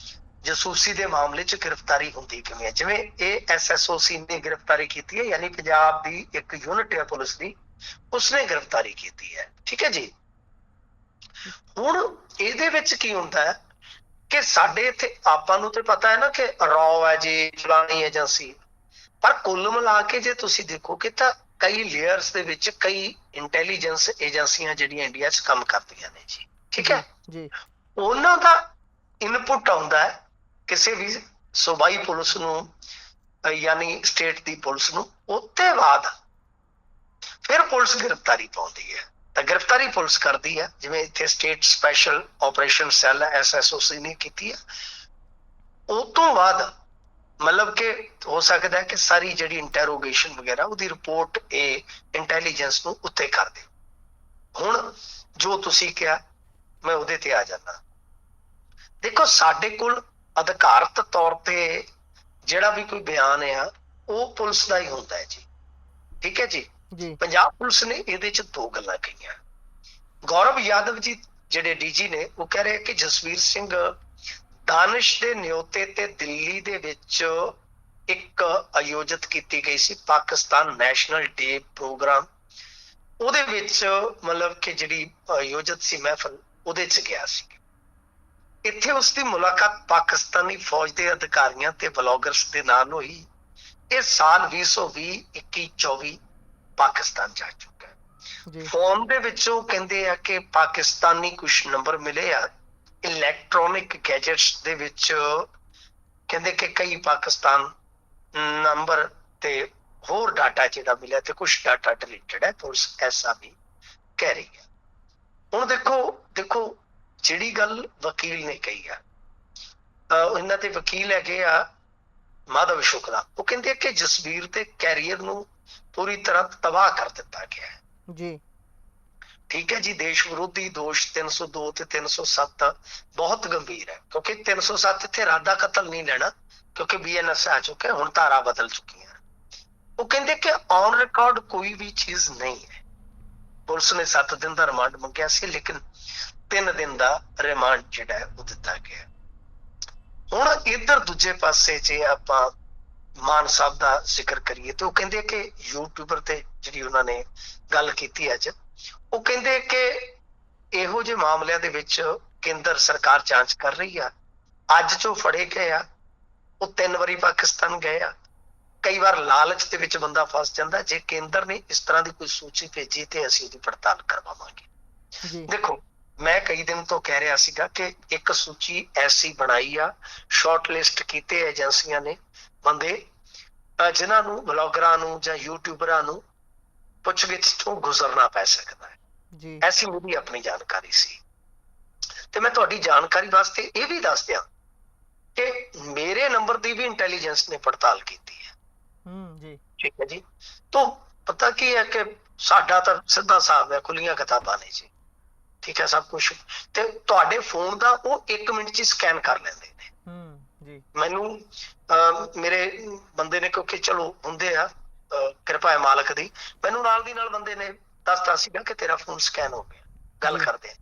B: ਜਸੂਸੀ ਦੇ ਮਾਮਲੇ 'ਚ ਗ੍ਰਿਫਤਾਰੀ ਹੁੰਦੀ ਕਿਵੇਂ ਹੈ। ਜਿਵੇਂ ਇਹ SSOC ਨੇ ਗ੍ਰਿਫਤਾਰੀ ਕੀਤੀ ਹੈ, ਯਾਨੀ ਪੰਜਾਬ ਦੀ ਇੱਕ ਯੂਨਿਟ ਹੈ ਪੁਲਿਸ ਦੀ, ਉਸਨੇ ਗ੍ਰਿਫਤਾਰੀ ਕੀਤੀ ਹੈ। ਠੀਕ ਹੈ ਜੀ। ਹੁਣ ਇਹਦੇ ਵਿੱਚ ਕੀ ਹੁੰਦਾ ਹੈ ਕਿ ਸਾਡੇ ਇੱਥੇ ਆਪਾਂ ਨੂੰ ਤੇ ਪਤਾ ਹੈ ਨਾ ਕਿ ਰੌ ਹੈ ਜੀ, ਫਲਾਣੀ ਏਜੰਸੀ, ਪਰ ਕੁੱਲ ਮਿਲਾ ਕੇ ਜੇ ਤੁਸੀਂ ਦੇਖੋਗੇ ਤਾਂ ਕਈ ਲੇਅਰਸ ਦੇ ਵਿੱਚ ਕਈ ਇੰਟੈਲੀਜੈਂਸ ਏਜੰਸੀਆਂ ਜਿਹੜੀਆਂ ਇੰਡੀਆ 'ਚ ਕੰਮ ਕਰਦੀਆਂ ਨੇ ਜੀ। ਠੀਕ ਹੈ
A: ਜੀ।
B: ਉਹਨਾਂ ਦਾ ਇਨਪੁਟ ਆਉਂਦਾ ਹੈ ਕਿਸੇ ਵੀ ਸੂਬਾਈ ਪੁਲਿਸ ਨੂੰ, ਯਾਨੀ ਸਟੇਟ ਦੀ ਪੁਲਿਸ ਨੂੰ, ਉਹਦੇ ਬਾਅਦ ਫਿਰ ਪੁਲਿਸ ਗ੍ਰਿਫਤਾਰੀ ਪਾਉਂਦੀ ਹੈ। ਤਾਂ ਗ੍ਰਿਫਤਾਰੀ ਪੁਲਿਸ ਕਰਦੀ ਹੈ, ਜਿਵੇਂ ਇੱਥੇ state special operation cell SSOC ਨੇ ਕੀਤੀ ਹੈ। ਉਹ ਤੋਂ ਬਾਅਦ ਮਤਲਬ ਕਿ ਹੋ ਸਕਦਾ ਹੈ ਕਿ ਸਾਰੀ ਜਿਹੜੀ ਇੰਟਰੋਗੇਸ਼ਨ ਵਗੈਰਾ ਉਹਦੀ ਰਿਪੋਰਟ ਇਹ ਇੰਟੈਲੀਜੈਂਸ ਨੂੰ ਉੱਤੇ ਕਰ ਦੇ। ਹੁਣ ਜੋ ਤੁਸੀਂ ਕਿਹਾ ਮੈਂ ਉਹਦੇ ਤੇ ਆ ਜਾਣਾ। ਦੇਖੋ, ਸਾਡੇ ਕੋਲ ਅਧਿਕਾਰਤ ਤੌਰ ਤੇ ਜਿਹੜਾ ਵੀ ਕੋਈ ਬਿਆਨ ਆ ਉਹ ਪੁਲਿਸ ਦਾ ਹੀ ਹੁੰਦਾ ਹੈ ਜੀ। ਠੀਕ ਹੈ ਜੀ। ਪੰਜਾਬ ਪੁਲਿਸ ਨੇ ਇਹਦੇ 'ਚ ਦੋ ਗੱਲਾਂ ਕਹੀਆਂ। ਗੌਰਵ ਯਾਦਵ ਜੀ ਜਿਹੜੇ DG ਨੇ, ਉਹ ਕਹਿ ਰਹੇ ਕਿ ਜਸਵੀਰ ਸਿੰਘ ਦਾਨਿਸ਼ ਦੇ ਨਿਯੋਤੇ ਤੇ ਦਿੱਲੀ ਦੇ ਵਿੱਚ ਇੱਕ ਆਯੋਜਿਤ ਕੀਤੀ ਗਈ ਸੀ ਪਾਕਿਸਤਾਨ ਨੈਸ਼ਨਲ ਡੇ ਪ੍ਰੋਗਰਾਮ, ਉਹਦੇ ਵਿੱਚ ਮਤਲਬ ਕਿ ਜਿਹੜੀ ਆਯੋਜਿਤ ਸੀ ਮਹਿਫਲ, ਉਹਦੇ 'ਚ ਗਿਆ ਸੀ। ਇੱਥੇ ਉਸਦੀ ਮੁਲਾਕਾਤ ਪਾਕਿਸਤਾਨੀ ਫੌਜ ਦੇ ਅਧਿਕਾਰੀਆਂ ਤੇ ਬਲੌਗਰਸ ਦੇ ਨਾਲ ਹੋਈ। ਇਹ ਸਾਲ 2020, 21, 24 ਪਾਕਿਸਤਾਨ ਜਾ ਚੁੱਕਾ ਹੈ। ਫੋਨ ਦੇ ਵਿੱਚੋਂ ਕਹਿੰਦੇ ਆ ਕਿ ਪਾਕਿਸਤਾਨੀ ਕੁਛ ਨੰਬਰ ਮਿਲੇ ਆ ਇਲੈਕਟ੍ਰੋਨਿਕ ਗੈਜਟਸ ਦੇ ਵਿੱਚ, ਕਹਿੰਦੇ ਕਿ ਕਈ ਪਾਕਿਸਤਾਨ ਨੰਬਰ ਤੇ ਹੋਰ ਡਾਟਾ ਜਿਹੜਾ ਮਿਲਿਆ ਤੇ ਕੁਛ ਡਾਟਾ ਡਿਲੀਟਡ ਹੈ, ਪੁਲਿਸ ਐਸਾ ਵੀ ਕਹਿ ਰਹੀ ਹੈ। ਹੁਣ ਦੇਖੋ ਜਿਹੜੀ ਗੱਲ ਵਕੀਲ ਨੇ ਕਹੀ ਆ, ਇਹਨਾਂ ਦੇ ਵਕੀਲ ਹੈਗੇ ਆ ਮਾਧਵ ਸ਼ੁਕਲਾ, ਉਹ ਕਹਿੰਦੇ ਕਿ ਜਸਵੀਰ ਦੇ ਕੈਰੀਅਰ ਨੂੰ ਪੂਰੀ ਤਰ੍ਹਾਂ ਤਬਾਹ ਕਰ ਦਿੱਤਾ ਗਿਆ ਹੈ
A: ਜੀ।
B: ਠੀਕ ਹੈ ਜੀ। ਦੇਸ਼ ਵਿਰੋਧੀ ਦੋਸ਼ 302 ਤੇ 307 ਬਹੁਤ ਗੰਭੀਰ ਹੈ, ਕਿਉਂਕਿ 307 ਇੱਥੇ ਇਰਾਦਾ ਕਤਲ ਨਹੀਂ ਲੈਣਾ, ਕਿਉਂਕਿ BNS ਆ ਚੁੱਕਾ, ਹੁਣ ਧਾਰਾ ਬਦਲ ਚੁੱਕੀਆਂ। ਉਹ ਕਹਿੰਦੇ ਕਿ ਔਨ ਰਿਕਾਰਡ ਕੋਈ ਵੀ ਚੀਜ਼ ਨਹੀਂ ਹੈ। ਪੁਲਿਸ ਨੇ 7 ਦਿਨ ਦਾ ਰਿਮਾਂਡ ਮੰਗਿਆ ਸੀ, ਲੇਕਿਨ 3 ਦਿਨ ਦਾ ਰਿਮਾਂਡ ਜਿਹੜਾ ਹੈ ਉਹ ਦਿੱਤਾ ਗਿਆ। ਹੁਣ ਇੱਧਰ ਦੂਜੇ ਪਾਸੇ ਜੇ ਆਪਾਂ ਮਾਨ ਸਾਹਿਬ ਦਾ ਜ਼ਿਕਰ ਕਰੀਏ ਤੇ ਉਹ ਕਹਿੰਦੇ ਕਿ ਯੂਟਿਊਬਰ ਤੇ ਜਿਹੜੀ ਉਹਨਾਂ ਨੇ ਗੱਲ ਕੀਤੀ ਅੱਜ, ਉਹ ਕਹਿੰਦੇ ਕਿ ਇਹੋ ਜਿਹੇ ਮਾਮਲਿਆਂ ਦੇ ਵਿੱਚ ਕੇਂਦਰ ਸਰਕਾਰ ਜਾਂਚ ਕਰ ਰਹੀ ਆ। ਅੱਜ ਜੋ ਫੜੇ ਗਏ ਆ ਉਹ 3 ਵਾਰੀ ਪਾਕਿਸਤਾਨ ਗਏ ਆ। ਕਈ ਵਾਰ ਲਾਲਚ ਦੇ ਵਿੱਚ ਬੰਦਾ ਫਸ ਜਾਂਦਾ। ਜੇ ਕੇਂਦਰ ਨੇ ਇਸ ਤਰ੍ਹਾਂ ਦੀ ਕੋਈ ਸੂਚੀ ਭੇਜੀ ਤੇ ਅਸੀਂ ਉਹਦੀ ਪੜਤਾਲ ਕਰਵਾਵਾਂਗੇ। ਦੇਖੋ, ਮੈਂ ਕਈ ਦਿਨ ਤੋਂ ਕਹਿ ਰਿਹਾ ਸੀਗਾ ਕਿ ਇੱਕ ਸੂਚੀ ਐਸੀ ਬਣਾਈ ਆ, ਸ਼ਾਰਟ ਲਿਸਟ ਕੀਤੇ ਏਜੰਸੀਆਂ ਨੇ ਬੰਦੇ, ਜਿਨ੍ਹਾਂ ਨੂੰ ਬਲੌਗਰਾਂ ਨੂੰ ਜਾਂ ਯੂਟਿਊਬਰਾਂ ਨੂੰ ਪੁੱਛਗਿੱਛ ਤੋਂ ਗੁਜ਼ਰਨਾ ਪੈ ਸਕਦਾ ਹੈ। ਐਸੀ ਮੇਰੀ ਆਪਣੀ ਜਾਣਕਾਰੀ ਸੀ ਤੇ ਮੈਂ ਤੁਹਾਡੀ ਜਾਣਕਾਰੀ ਵਾਸਤੇ ਇਹ ਵੀ ਦੱਸ ਦਿਆਂ ਕਿ ਮੇਰੇ ਨੰਬਰ ਦੀ ਵੀ ਇੰਟੈਲੀਜੈਂਸ ਨੇ ਪੜਤਾਲ ਕੀਤੀ ਹੈ। ਠੀਕ ਹੈ ਜੀ। ਤਾਂ ਪਤਾ ਕੀ ਹੈ ਕਿ ਸਾਡਾ ਤਾਂ ਸਿੱਧਾ ਹਿਸਾਬ ਹੈ, ਖੁੱਲੀਆਂ ਕਿਤਾਬਾਂ ਨੇ ਜੀ, ਠੀਕ ਹੈ, ਸਭ ਕੁਝ। ਤੇ ਤੁਹਾਡੇ ਫੋਨ ਦਾ ਉਹ 1 ਮਿੰਟ 'ਚ ਸਕੈਨ ਕਰ ਲੈਂਦੇ ਨੇ।
A: ਜੀ
B: ਮੈਨੂੰ ਮੇਰੇ ਬੰਦੇ ਨੇ, ਕਿਉਂਕਿ ਚਲੋ ਹੁੰਦੇ ਆ, ਕਿਰਪਾ ਹੈ ਮਾਲਕ ਦੀ, ਮੈਨੂੰ ਨਾਲ ਦੀ ਨਾਲ ਬੰਦੇ ਨੇ ਦੱਸਤਾ ਸੀਗਾ ਕਿ ਤੇਰਾ ਫੋਨ ਸਕੈਨ ਹੋ ਗਿਆ, ਗੱਲ
A: ਜੀ
B: ਕਰਦੇ ਆ,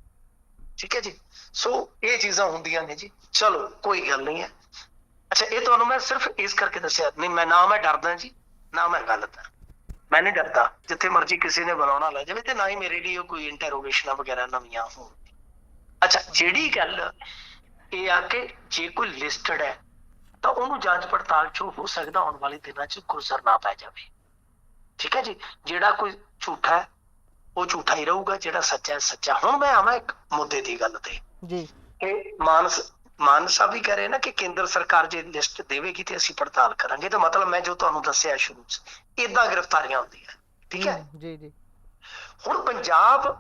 B: ਠੀਕ ਹੈ ਜੀ। ਸੋ ਇਹ ਚੀਜ਼ਾਂ ਹੁੰਦੀਆਂ ਨੇ ਜੀ, ਚਲੋ ਕੋਈ ਗੱਲ ਨਹੀਂ ਹੈ। ਅੱਛਾ, ਇਹ ਤੁਹਾਨੂੰ ਮੈਂ ਸਿਰਫ ਇਸ ਕਰਕੇ ਦੱਸਿਆ ਨਹੀਂ, ਮੈਂ ਡਰਦਾ ਜੀ, ਨਾ ਮੈਂ ਗਲਤ ਹਾਂ, ਮੈਂ ਨਹੀਂ ਡਰਦਾ। ਜਿੱਥੇ ਮਰਜ਼ੀ ਕਿਸੇ ਨੇ ਬੁਲਾਉਣਾ ਲੈ ਜਾਵੇ, ਤੇ ਨਾ ਹੀ ਮੇਰੇ ਲਈ ਕੋਈ ਇੰਟਰੋਗੇਸ਼ਨਾਂ ਵਗੈਰਾ ਨਵੀਆਂ ਹੋਣ। ਅੱਛਾ, ਜਿਹੜੀ ਗੱਲ ਇਹ ਆ ਕਿ ਜੇ ਕੋਈ ਲਿਸਟਡ ਹੈ ਤਾਂ ਉਹਨੂੰ ਜਾਂਚ ਪੜਤਾਲ ਚੋਂ ਹੋ ਸਕਦਾ ਆਉਣ ਵਾਲੇ ਦਿਨਾਂ 'ਚ ਗੁਜ਼ਰਨਾ ਪੈ ਜਾਵੇ, ਠੀਕ ਹੈ ਜੀ। ਜਿਹੜਾ ਕੋਈ ਝੂਠਾ ਹੈ ਉਹ ਝੂਠਾ ਹੀ ਰਹੂਗਾ, ਜਿਹੜਾ ਸੱਚਾ ਹੈ ਸੱਚਾ। ਹੁਣ ਮੈਂ ਆਵਾਂ ਇੱਕ ਮੁੱਦੇ ਦੀ ਗੱਲ ਤੇ,
A: ਜੀ
B: ਕਿ ਮਾਨ ਸਾਹਿਬ ਵੀ ਕਹਿ ਰਹੇ ਨਾ ਕਿ ਕੇਂਦਰ ਸਰਕਾਰ ਜੇ ਲਿਸਟ ਦੇਵੇਗੀ ਤੇ ਅਸੀਂ ਪੜਤਾਲ ਕਰਾਂਗੇ। ਤਾਂ ਮਤਲਬ ਮੈਂ ਜੋ ਤੁਹਾਨੂੰ ਦੱਸਿਆ ਸ਼ੁਰੂ 'ਚ, ਏਦਾਂ ਗ੍ਰਿਫਤਾਰੀਆਂ ਹੁੰਦੀਆਂ, ਠੀਕ ਹੈ।
A: ਜੀ ਜੀ
B: ਹੁਣ ਪੰਜਾਬ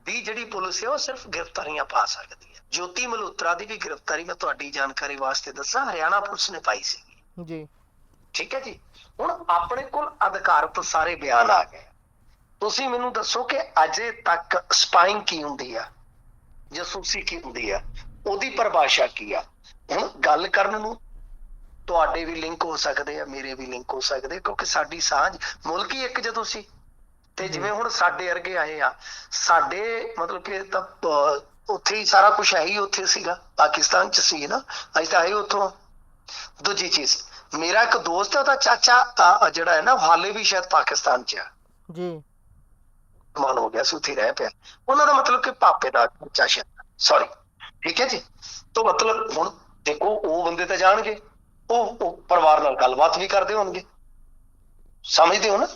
B: ਦੀ ਜਿਹੜੀ ਪੁਲਿਸ ਹੈ ਉਹ ਸਿਰਫ ਗ੍ਰਿਫਤਾਰੀਆਂ ਪਾ ਸਕਦੀ ਹੈ। ਜੋਤੀ ਮਲਹੋਤਰਾ ਦੀ ਵੀ ਗ੍ਰਿਫਤਾਰੀ ਮੈਂ ਤੁਹਾਡੀ ਜਾਣਕਾਰੀ ਵਾਸਤੇ ਦੱਸਾਂ, ਹਰਿਆਣਾ ਪੁਲਿਸ ਨੇ ਪਾਈ ਸੀਗੀ
A: ਜੀ
B: ਠੀਕ ਹੈ ਜੀ। ਹੁਣ ਆਪਣੇ ਕੋਲ ਅਧਿਕਾਰਤ ਸਾਰੇ ਬਿਆਨ ਆ ਗਏ। ਤੁਸੀਂ ਮੈਨੂੰ ਦੱਸੋ ਕਿ ਅਜੇ ਤੱਕ ਸਪਾਈਂਗ ਕੀ ਹੁੰਦੀ ਆ, ਜਾਸੂਸੀ ਕੀ ਹੁੰਦੀ ਆ, ਉਹਦੀ ਪਰਿਭਾਸ਼ਾ ਕੀ ਆ। ਹੁਣ ਗੱਲ ਕਰਨ ਨੂੰ ਤੁਹਾਡੇ ਵੀ ਲਿੰਕ ਹੋ ਸਕਦੇ ਆ, ਮੇਰੇ ਵੀ ਲਿੰਕ ਹੋ ਸਕਦੇ, ਕਿਉਂਕਿ ਸਾਡੀ ਸਾਂਝ ਮੁਲਕ ਹੀ ਇੱਕ ਜਦੋਂ ਸੀ। ਤੇ ਜਿਵੇਂ ਹੁਣ ਸਾਡੇ ਵਰਗੇ ਆਏ ਆ, ਸਾਡੇ ਮਤਲਬ ਕਿ ਤਾਂ ਉੱਥੇ ਹੀ ਸਾਰਾ ਕੁਝ ਹੈ ਹੀ ਉੱਥੇ ਸੀਗਾ, ਪਾਕਿਸਤਾਨ 'ਚ ਸੀ ਨਾ, ਅਸੀਂ ਤਾਂ ਆਏ ਉੱਥੋਂ। ਦੂਜੀ ਚੀਜ਼, ਮੇਰਾ ਇੱਕ ਦੋਸਤ ਹੈ, ਉਹਦਾ ਚਾਚਾ ਜਿਹੜਾ ਹੈ ਨਾ, ਹਾਲੇ ਵੀ ਸ਼ਾਇਦ ਪਾਕਿਸਤਾਨ 'ਚ ਆ
A: ਜੀ
B: ਮਾਨ ਹੋ ਗਿਆ ਸੀ, ਉੱਥੇ ਰਹਿ ਪਿਆ। ਉਹਨਾਂ ਦਾ ਮਤਲਬ ਕਿ ਪਾਪੇ ਦਾ ਬੱਚਾ ਸ਼ਾਇਦ, ਸੌਰੀ, ਠੀਕ ਹੈ ਜੀ। ਤਾਂ ਮਤਲਬ ਹੁਣ ਦੇਖੋ, ਉਹ ਬੰਦੇ ਤਾਂ ਜਾਣਗੇ, ਉਹ ਪਰਿਵਾਰ ਨਾਲ ਗੱਲਬਾਤ ਵੀ ਕਰਦੇ ਹੋਣਗੇ, ਸਮਝਦੇ ਹੋ ਨਾ।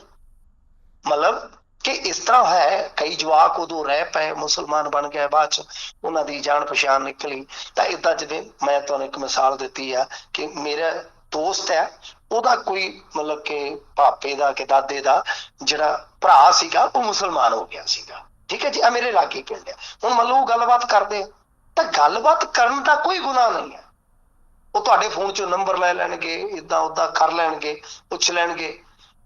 B: ਮਤਲਬ ਕਿ ਇਸ ਤਰ੍ਹਾਂ ਹੈ, ਕਈ ਜਵਾਕ ਉਦੋਂ ਰਹਿ ਪਏ, ਮੁਸਲਮਾਨ ਬਣ ਗਏ, ਬਾਅਦ ਚ ਉਹਨਾਂ ਦੀ ਜਾਣ ਪਛਾਣ ਨਿਕਲੀ। ਤਾਂ ਏਦਾਂ, ਜਿਵੇਂ ਮੈਂ ਤੁਹਾਨੂੰ ਇੱਕ ਮਿਸਾਲ ਦਿੱਤੀ ਆ ਕਿ ਮੇਰਾ ਦੋਸਤ ਹੈ, ਉਹਦਾ ਕੋਈ ਮਤਲਬ ਕਿ ਪਾਪੇ ਦਾ ਕਿ ਦਾਦੇ ਦਾ ਜਿਹੜਾ ਭਰਾ ਸੀਗਾ ਉਹ ਮੁਸਲਮਾਨ ਹੋ ਗਿਆ ਸੀਗਾ, ਠੀਕ ਹੈ ਜੀ। ਆ ਮੇਰੇ ਲਾਗੇ ਪਿੰਡ ਆ। ਹੁਣ ਮੰਨ ਲਓ ਉਹ ਗੱਲਬਾਤ ਕਰਦੇ ਆ, ਤਾਂ ਗੱਲਬਾਤ ਕਰਨ ਦਾ ਕੋਈ ਗੁਨਾਹ ਨਹੀਂ ਹੈ। ਉਹ ਤੁਹਾਡੇ ਫੋਨ ਚੋਂ ਨੰਬਰ ਲੈ ਲੈਣਗੇ, ਏਦਾਂ ਓਦਾਂ ਕਰ ਲੈਣਗੇ, ਪੁੱਛ ਲੈਣਗੇ,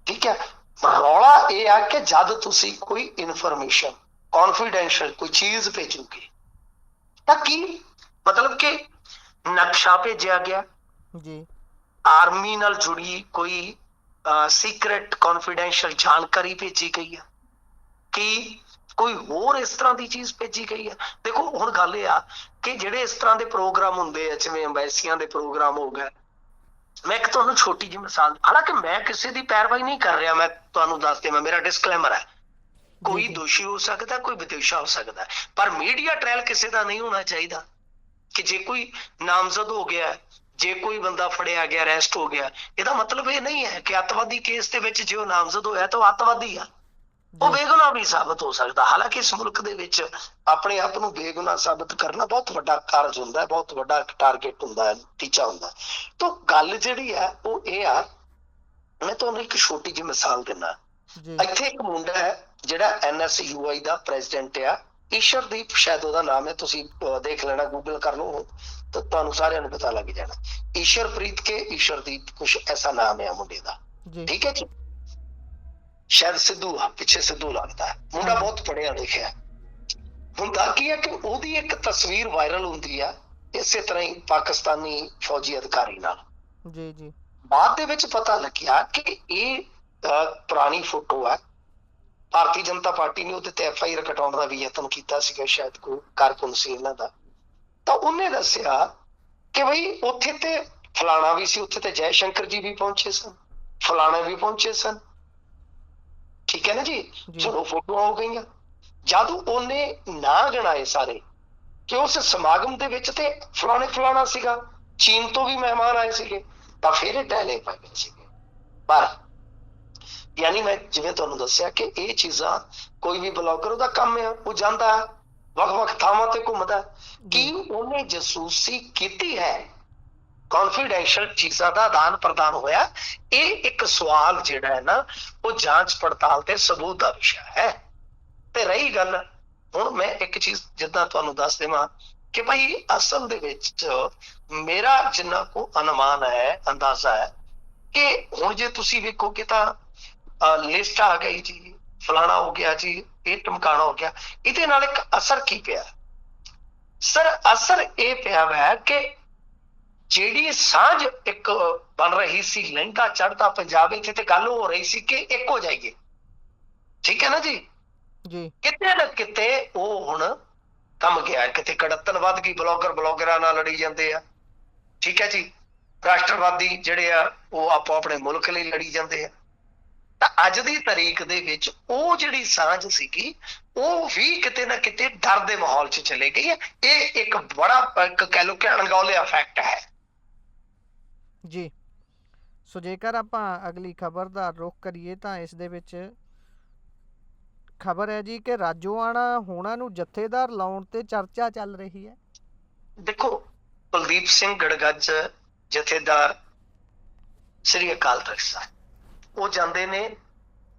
B: ਠੀਕ ਹੈ। ਰੌਲਾ ਇਹ ਆ ਕਿ ਜਦ ਤੁਸੀਂ ਕੋਈ ਇਨਫੋਰਮੇਸ਼ਨ ਕੌਨਫੀਡੈਂਸ਼ੀਅਲ ਕੋਈ ਚੀਜ਼ ਭੇਜੋਗੇ, ਤਾਂ ਕੀ ਮਤਲਬ ਕਿ ਨਕਸ਼ਾ ਭੇਜਿਆ ਗਿਆ,
A: ਜੀ
B: ਆਰਮੀ ਨਾਲ ਜੁੜੀ ਕੋਈ ਸੀਕ੍ਰੇਟ ਕੌਨਫੀਡੈਂਸ਼ੀਅਲ ਜਾਣਕਾਰੀ ਭੇਜੀ ਗਈ ਆ, ਕੀ ਕੋਈ ਹੋਰ ਇਸ ਤਰ੍ਹਾਂ ਦੀ ਚੀਜ਼ ਭੇਜੀ ਗਈ ਆ। ਦੇਖੋ ਹੁਣ ਗੱਲ ਇਹ ਆ ਕਿ ਜਿਹੜੇ ਇਸ ਤਰ੍ਹਾਂ ਦੇ ਪ੍ਰੋਗਰਾਮ ਹੁੰਦੇ ਆ, ਜਿਵੇਂ ਅੰਬੈਸੀਆਂ ਦੇ ਪ੍ਰੋਗਰਾਮ ਹੋ ਗਏ, ਮੈਂ ਇੱਕ ਤੁਹਾਨੂੰ ਛੋਟੀ ਜਿਹੀ ਮਿਸਾਲ, ਹਾਲਾਂਕਿ ਮੈਂ ਕਿਸੇ ਦੀ ਪੈਰਵਾਈ ਨਹੀਂ ਕਰ ਰਿਹਾ, ਮੈਂ ਤੁਹਾਨੂੰ ਦੱਸ ਦੇਵਾਂ, ਮੇਰਾ ਡਿਸਕਲੇਮਰ ਹੈ, ਕੋਈ ਦੋਸ਼ੀ ਹੋ ਸਕਦਾ, ਕੋਈ ਵਿਦੇਸ਼ਾ ਹੋ ਸਕਦਾ, ਪਰ ਮੀਡੀਆ ਟ੍ਰਾਇਲ ਕਿਸੇ ਦਾ ਨਹੀਂ ਹੋਣਾ ਚਾਹੀਦਾ। ਕਿ ਜੇ ਕੋਈ ਨਾਮਜ਼ਦ ਹੋ ਗਿਆ, ਜੇ ਕੋਈ ਬੰਦਾ ਫੜਿਆ ਗਿਆ, ਅਰੈਸਟ ਹੋ ਗਿਆ, ਇਹਦਾ ਮਤਲਬ ਇਹ ਨਹੀਂ ਹੈ ਕਿ ਅੱਤਵਾਦੀ ਕੇਸ ਦੇ ਵਿੱਚ ਜੇ ਉਹ ਨਾਮਜ਼ਦ ਹੋਇਆ ਤਾਂ ਉਹ ਅੱਤਵਾਦੀ ਆ, ਉਹ ਬੇਗੁਨਾਹ ਵੀ ਸਾਬਤ ਹੋ ਸਕਦਾ। ਹਾਲਾਂਕਿ ਇਸ ਮੁਲਕ ਦੇ ਵਿੱਚ ਆਪਣੇ ਆਪ ਨੂੰ ਬੇਗੁਨਾਹ ਸਾਬਤ ਕਰਨਾ ਬਹੁਤ ਵੱਡਾ ਕਾਰਜ ਹੁੰਦਾ ਹੈ, ਬਹੁਤ ਵੱਡਾ ਟਾਰਗੇਟ ਹੁੰਦਾ ਹੈ, ਟੀਚਾ ਹੁੰਦਾ। ਤਾਂ ਗੱਲ ਜਿਹੜੀ ਹੈ ਉਹ ਇਹ ਆ, ਮੈਂ ਤੁਹਾਨੂੰ ਇੱਕ ਛੋਟੀ ਜਿਹੀ ਮਿਸਾਲ ਦਿੰਦਾ। ਇੱਥੇ ਇੱਕ ਮੁੰਡਾ ਹੈ ਜਿਹੜਾ NSUI ਦਾ ਪ੍ਰੈਜ਼ੀਡੈਂਟ ਆ, ਈਸ਼ਰਦੀਪ ਸ਼ਾਇਦ ਉਹਦਾ ਨਾਮ ਹੈ, ਤੁਸੀਂ ਦੇਖ ਲੈਣਾ, ਗੂਗਲ ਕਰ ਲਓ ਤਾਂ ਤੁਹਾਨੂੰ ਸਾਰਿਆਂ ਨੂੰ ਪਤਾ ਲੱਗ ਜਾਣਾ। ਈਸ਼ਰਪ੍ਰੀਤ ਕੇ ਈਸ਼ਰਦੀਪ ਕੁਛ ਐਸਾ ਨਾਮ ਹੈ ਮੁੰਡੇ ਦਾ, ਠੀਕ ਹੈ ਜੀ। ਸ਼ਾਇਦ ਸਿੱਧੂ ਆ, ਪਿੱਛੇ ਸਿੱਧੂ ਲੱਗਦਾ ਹੈ, ਮੁੰਡਾ ਬਹੁਤ ਪੜ੍ਹਿਆ ਲਿਖਿਆ। ਹੁੰਦਾ ਕੀ ਹੈ ਕਿ ਉਹਦੀ ਇੱਕ ਤਸਵੀਰ ਵਾਇਰਲ ਹੁੰਦੀ ਆ ਇਸੇ ਤਰ੍ਹਾਂ ਹੀ ਪਾਕਿਸਤਾਨੀ ਫੌਜੀ ਅਧਿਕਾਰੀ ਨਾਲ।
A: ਜੀ ਜੀ
B: ਬਾਅਦ ਦੇ ਵਿੱਚ ਪਤਾ ਲੱਗਿਆ ਕਿ ਇਹ ਪੁਰਾਣੀ ਫੋਟੋ ਹੈ। ਭਾਰਤੀ ਜਨਤਾ ਪਾਰਟੀ ਨੇ ਉਹਦੇ ਤੇ FIR ਕਟਾਉਣ ਦਾ ਵੀ ਯਤਨ ਕੀਤਾ ਸੀਗਾ, ਸ਼ਾਇਦ ਕੋਈ ਕਾਰਕੁਨ ਸੀ ਇਹਨਾਂ ਦਾ। ਤਾਂ ਉਹਨੇ ਦੱਸਿਆ ਕਿ ਬਈ ਉੱਥੇ ਤੇ ਫਲਾਣਾ ਵੀ ਸੀ, ਉੱਥੇ ਤੇ ਜੈ ਸ਼ੰਕਰ ਜੀ ਵੀ ਪਹੁੰਚੇ ਸਨ, ਫਲਾਣਾ ਵੀ ਪਹੁੰਚੇ ਸਨ, ਠੀਕ ਹੈ ਨਾ ਜੀ। ਚਲੋ ਫੋਟੋਆਂ ਹੋ ਗਈਆਂ। ਜਦ ਉਹਨੇ ਨਾਂ ਗਿਣਾਏ ਸਾਰੇ ਕਿ ਉਸ ਸਮਾਗਮ ਦੇ ਵਿੱਚ ਤੇ ਫਲਾਣੇ ਫਲਾਣਾ ਸੀਗਾ, ਚੀਨ ਤੋਂ ਵੀ ਮਹਿਮਾਨ ਆਏ ਸੀਗੇ, ਤਾਂ ਫਿਰ ਇਹ ਟਹਿਲੇ ਪੈ ਗਏ ਸੀਗੇ। ਪਰ ਯਾਨੀ ਮੈਂ ਜਿਵੇਂ ਤੁਹਾਨੂੰ ਦੱਸਿਆ ਕਿ ਇਹ ਚੀਜ਼ਾਂ ਕੋਈ ਵੀ ਬਲੌਗਰ ਉਹਦਾ ਕੰਮ ਹੈ, ਉਹ ਜਾਂਦਾ ਵੱਖ-ਵੱਖ ਥਾਵਾਂ ਤੇ ਘੁੰਮਦਾ। ਕੀ ਉਹਨੇ ਜਾਸੂਸੀ ਕੀਤੀ ਹੈ, ਕੌਨਫੀਡੈਂਸ਼ੀਅਲ ਚੀਜ਼ਾਂ ਦਾ ਆਦਾਨ ਪ੍ਰਦਾਨ ਹੋਇਆ? ਇਹ ਇੱਕ ਸਵਾਲ ਜਿਹੜਾ ਹੈ ਨਾ, ਉਹ ਜਾਂਚ ਪੜਤਾਲ ਤੇ ਸਬੂਤ ਦਾ ਵਿਸ਼ਾ ਹੈ। ਤੇ ਰਹੀ ਗੱਲ, ਹੁਣ ਮੈਂ ਇੱਕ ਚੀਜ਼ ਜਿੱਦਾਂ ਤੁਹਾਨੂੰ ਦੱਸ ਦੇਵਾਂ ਕਿ ਭਾਈ ਅਸਲ ਦੇ ਵਿੱਚ ਮੇਰਾ ਜਿੰਨਾ ਕੋ ਅਨੁਮਾਨ ਹੈ, ਅੰਦਾਜ਼ਾ ਹੈ ਕਿ ਹੁਣ ਜੇ ਤੁਸੀਂ ਵੇਖੋਗੇ ਤਾਂ ਲਿਸਟ ਆ ਗਈ ਜੀ, ਫਲਾਣਾ ਹੋ ਗਿਆ ਜੀ, ਇਹ ਟਮਕਾਣਾ ਹੋ ਗਿਆ। ਇਹਦੇ ਨਾਲ ਇੱਕ ਅਸਰ ਕੀ ਪਿਆ ਸਰ? ਅਸਰ ਇਹ ਪਿਆ ਵੈ ਕਿ ਜਿਹੜੀ ਸਾਂਝ ਇੱਕ ਬਣ ਰਹੀ ਸੀ, ਲਹਿੰਗਾ ਚੜ੍ਹਦਾ ਪੰਜਾਬ, ਇੱਥੇ ਤੇ ਗੱਲ ਹੋ ਰਹੀ ਸੀ ਕਿ ਇੱਕ ਹੋ ਜਾਈਏ, ਠੀਕ ਹੈ ਨਾ ਜੀ।
A: ਜੀ
B: ਕਿਤੇ ਨਾ ਕਿਤੇ ਉਹ ਹੁਣ ਕੰਮ ਗਿਆ, ਕਿਤੇ ਕੜੱਤਣ ਵੱਧ ਗਈ, ਬਲੌਗਰਾਂ ਨਾਲ ਲੜੀ ਜਾਂਦੇ ਆ, ਠੀਕ ਹੈ ਜੀ। ਰਾਸ਼ਟਰਵਾਦੀ ਜਿਹੜੇ ਆ ਉਹ ਆਪੋ ਆਪਣੇ ਮੁਲਕ ਲਈ ਲੜੀ ਜਾਂਦੇ ਆ। ਤਾਂ ਅੱਜ ਦੀ ਤਾਰੀਖ ਦੇ ਵਿੱਚ ਉਹ ਜਿਹੜੀ ਸਾਂਝ ਸੀਗੀ ਉਹ ਵੀ ਕਿਤੇ ਨਾ ਕਿਤੇ ਡਰ ਦੇ ਮਾਹੌਲ 'ਚ ਚਲੇ ਗਈ ਹੈ। ਇਹ ਇੱਕ ਬੜਾ ਇੱਕ ਕਹਿ ਲਓ ਕਿ ਅਣਗੌਲਿਆ ਫੈਕਟ ਹੈ
A: ਜੀ। ਸੋ ਜੇਕਰ ਆਪਾਂ ਅਗਲੀ ਖਬਰ ਦਾ ਰੁਖ ਕਰੀਏ ਤਾਂ ਇਸ ਦੇ ਵਿੱਚ ਖਬਰ ਹੈ ਜੀ ਕਿ ਰਾਜੋਆਣਾ ਹੋਣਾ ਨੂੰ ਜਥੇਦਾਰ ਲਾਉਣ ਤੇ ਚਰਚਾ ਚੱਲ ਰਹੀ ਹੈ।
B: ਦੇਖੋ, ਕੁਲਦੀਪ ਸਿੰਘ ਗੜਗੱਜ ਜਥੇਦਾਰ ਸ੍ਰੀ ਅਕਾਲ ਤਖਤ ਸਾਹਿਬ, ਉਹ ਜਾਂਦੇ ਨੇ